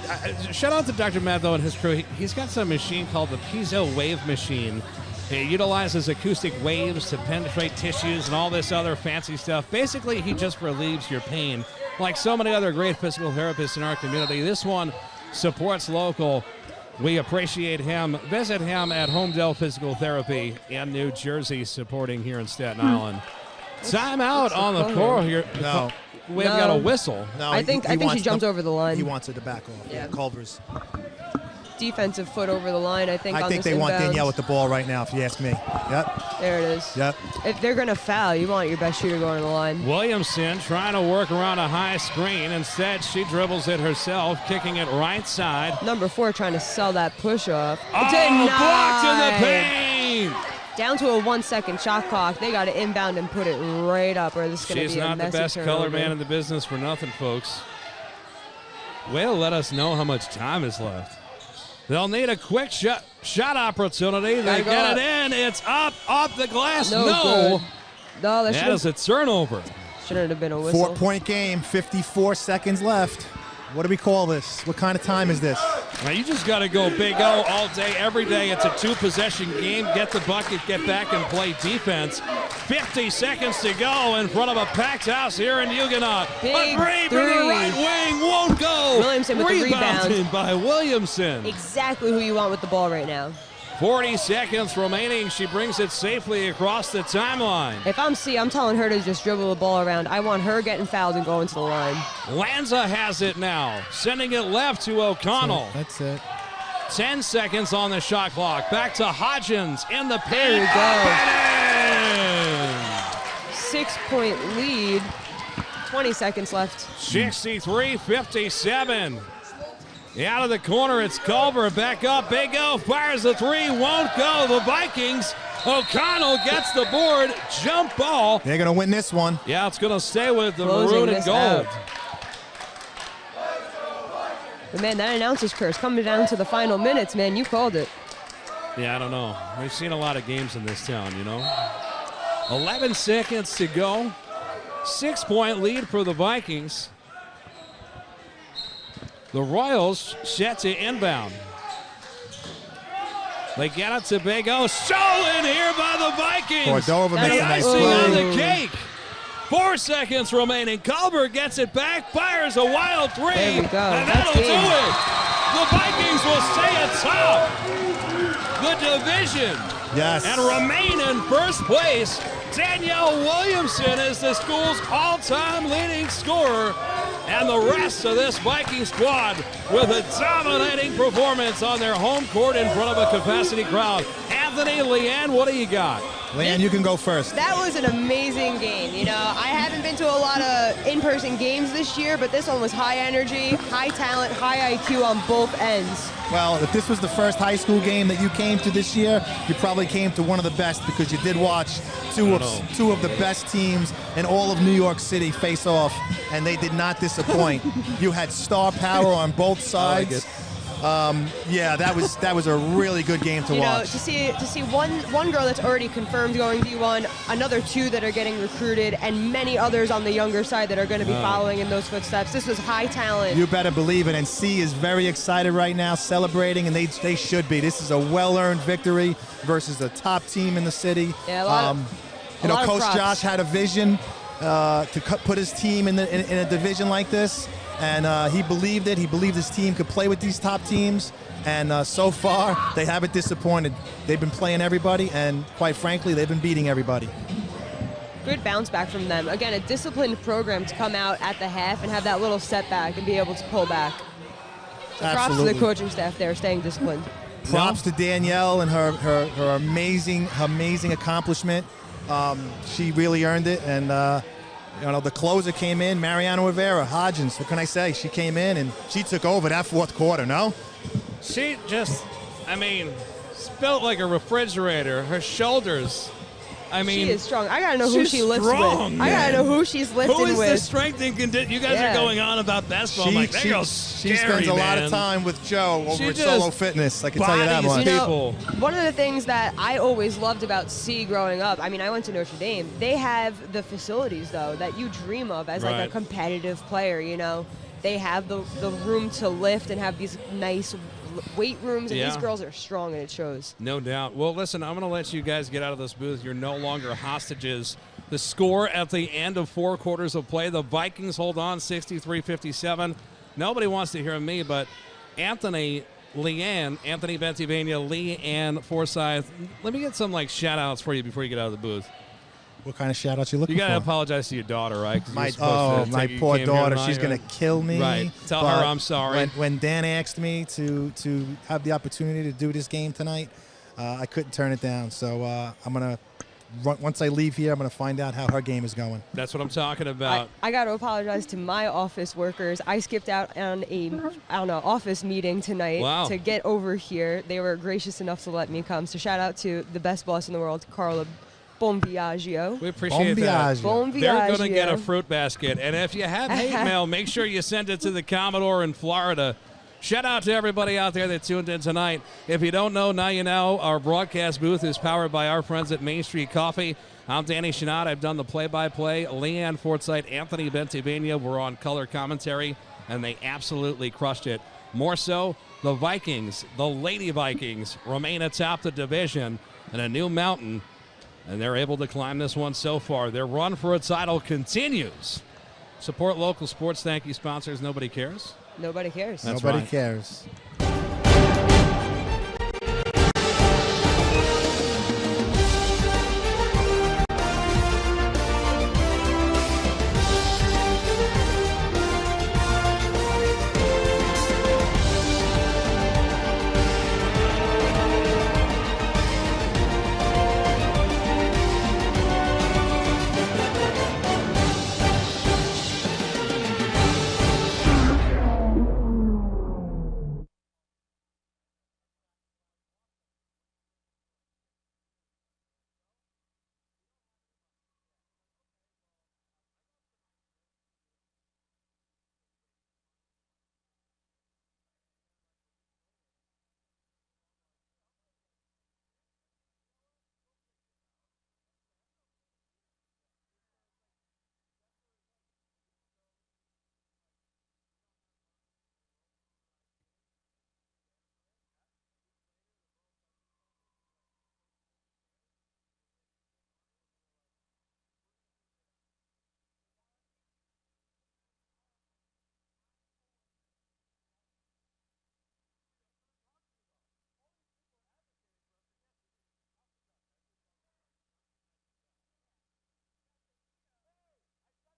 Shout out to Dr. Matt, though, and his crew. He's got some machine called the Piezo Wave Machine. It utilizes acoustic waves to penetrate tissues and all this other fancy stuff. Basically, he just relieves your pain. Like so many other great physical therapists in our community, this one supports local. We appreciate him. Visit him at Homedale Physical Therapy in New Jersey, supporting here in Staten Island. Time out what's the on the call floor here? here. No. We've got a whistle. No, I think she wants jumped over the line. He wants it to back off. Yeah. Culver's. Defensive foot over the line, I think, I on think this they want inbounds. Danielle with the ball right now, if you ask me. Yep. There it is. Yep. If they're going to foul, you want your best shooter going to the line. Williamsen trying to work around a high screen. Instead, she dribbles it herself, kicking it right side. Number 4 trying to sell that push-off. Oh, Denied. blocked in the paint! Down to a 1-second shot clock. They got to inbound and put it right up, or this is going to She's be a not the messy best turnover. color man in the business for nothing, folks. Way to let us know how much time is left. They'll need a quick shot opportunity. They Gotta go get up. it in. It's up, off the glass. No No. good. No, That is a turnover. shouldn't have been a whistle. 4-point game, 54 seconds left. What do we call this? What kind of time is this? Now you just got to go big O all day, every day. It's a 2-possession game. Get the bucket, get back and play defense. 50 seconds to go in front of a packed house here in Huguenot. Big A three from the three. right wing won't go. Williamsen with the rebound. Rebounded by Williamsen. Exactly who you want with the ball right now. 40 seconds remaining. She brings it safely across the timeline. If I'm C, I'm telling her to just dribble the ball around. I want her getting fouled and going to the line. Lanza has it now, sending it left to O'Connell. That's it. 10 seconds on the shot clock. Back to Hodgins in the paint. There we go. Up and in. 6-point lead. 20 seconds left. 63-57. Out of the corner, it's Culver. Back up, Big O fires the three, won't go. The Vikings, O'Connell gets the board, jump ball. They're going to win this one. Yeah, it's going to stay with the Closing maroon and this gold. out. But man, that announcer's curse coming down to the final minutes, man. You called it. Yeah, I don't know. We've seen a lot of games in this town, you know. 11 seconds to go. 6-point lead for the Vikings. The Royals set to inbound. They get it to Big O. Stolen here by the Vikings. Cordova makes The a nice icing on play. the cake. 4 seconds remaining. Culver gets it back, fires a wild three. There we go. And That's that'll do game. it. The Vikings will stay atop the division Yes. and remain in first place. Danielle Williamsen is the school's all-time leading scorer, and the rest of this Viking squad with a dominating performance on their home court in front of a capacity crowd. Anthony, Leanne, what do you got? Leanne, you can go first. That was an amazing game. You know, I haven't been to a lot of in-person games this year, but this one was high energy, high talent, high IQ on both ends. Well, if this was the first high school game that you came to this year, you probably came to one of the best because you did watch two of the best teams in all of New York City face off, and they did not disappoint. You had star power on both sides. Yeah, that was a really good game to You know, watch. to see one girl that's already confirmed going D1, another 2 that are getting recruited, and many others on the younger side that are going to be following in those footsteps. This was high talent. You better believe it. And C is very excited right now, celebrating, and they should be. This is a well-earned victory versus a top team in the city. Yeah, a lot of Coach props. Josh had a vision to put his team in a division like this, and he believed it. He believed his team could play with these top teams, and so far they haven't disappointed. They've been playing everybody, and quite frankly, they've been beating everybody. Good bounce back from them. Again, a disciplined program to come out at the half and have that little setback and be able to pull back. Props to the coaching staff there, staying disciplined. Props to Danielle and her amazing accomplishment. She really earned it, and the closer came in, Mariano Rivera, Hodgins. What can I say? She came in and she took over that fourth quarter. No, She just, built like a refrigerator. Her shoulders. She is strong. I gotta know who she's she lifts strong, with. man. I gotta know who she's lifting Who is with. the strength and condition? You guys are going on about basketball. I'm like, that girl's she scary, spends a lot man. of time with Joe over She at just Solo Fitness. I can tell you that bodies much. people. One of the things that I always loved about C growing up, I went to Notre Dame. They have the facilities, though, that you dream of as like Right. a competitive player, They have the room to lift and have these nice weight rooms, and these girls are strong, and it shows. No doubt. Well, listen, I'm going to let you guys get out of this booth. You're no longer hostages. The score at the end of 4 quarters of play, the Vikings hold on 63-57. Nobody wants to hear me, but Anthony Bentivegna, Leanne, Forsyth. Let me get some shout-outs for you before you get out of the booth. What kind of shout-outs you looking You got to for? apologize to your daughter, right? 'Cause My poor daughter. She's going to kill me. Right. Tell her I'm sorry. When Dan asked me to have the opportunity to do this game tonight, I couldn't turn it down. So I'm going to, once I leave here, I'm going to find out how her game is going. That's what I'm talking about. I got to apologize to my office workers. I skipped out on an office meeting tonight to get over here. They were gracious enough to let me come. So shout out to the best boss in the world, Carla. Bon Viaggio. We appreciate that. Bon Viaggio. They're going to get a fruit basket. And if you have hate mail, make sure you send it to the Commodore in Florida. Shout out to everybody out there that tuned in tonight. If you don't know, now you know. Our broadcast booth is powered by our friends at Main Street Coffee. I'm Danny Chanod. I've done the play-by-play. Leanne, Forsyth, Anthony Bentivegna were on color commentary, and they absolutely crushed it. More so, the Vikings, the Lady Vikings, remain atop the division in a new mountain, and they're able to climb this one so far. Their run for a title continues. Support local sports. Thank you, sponsors. Nobody cares. Nobody cares. That's Nobody right. cares.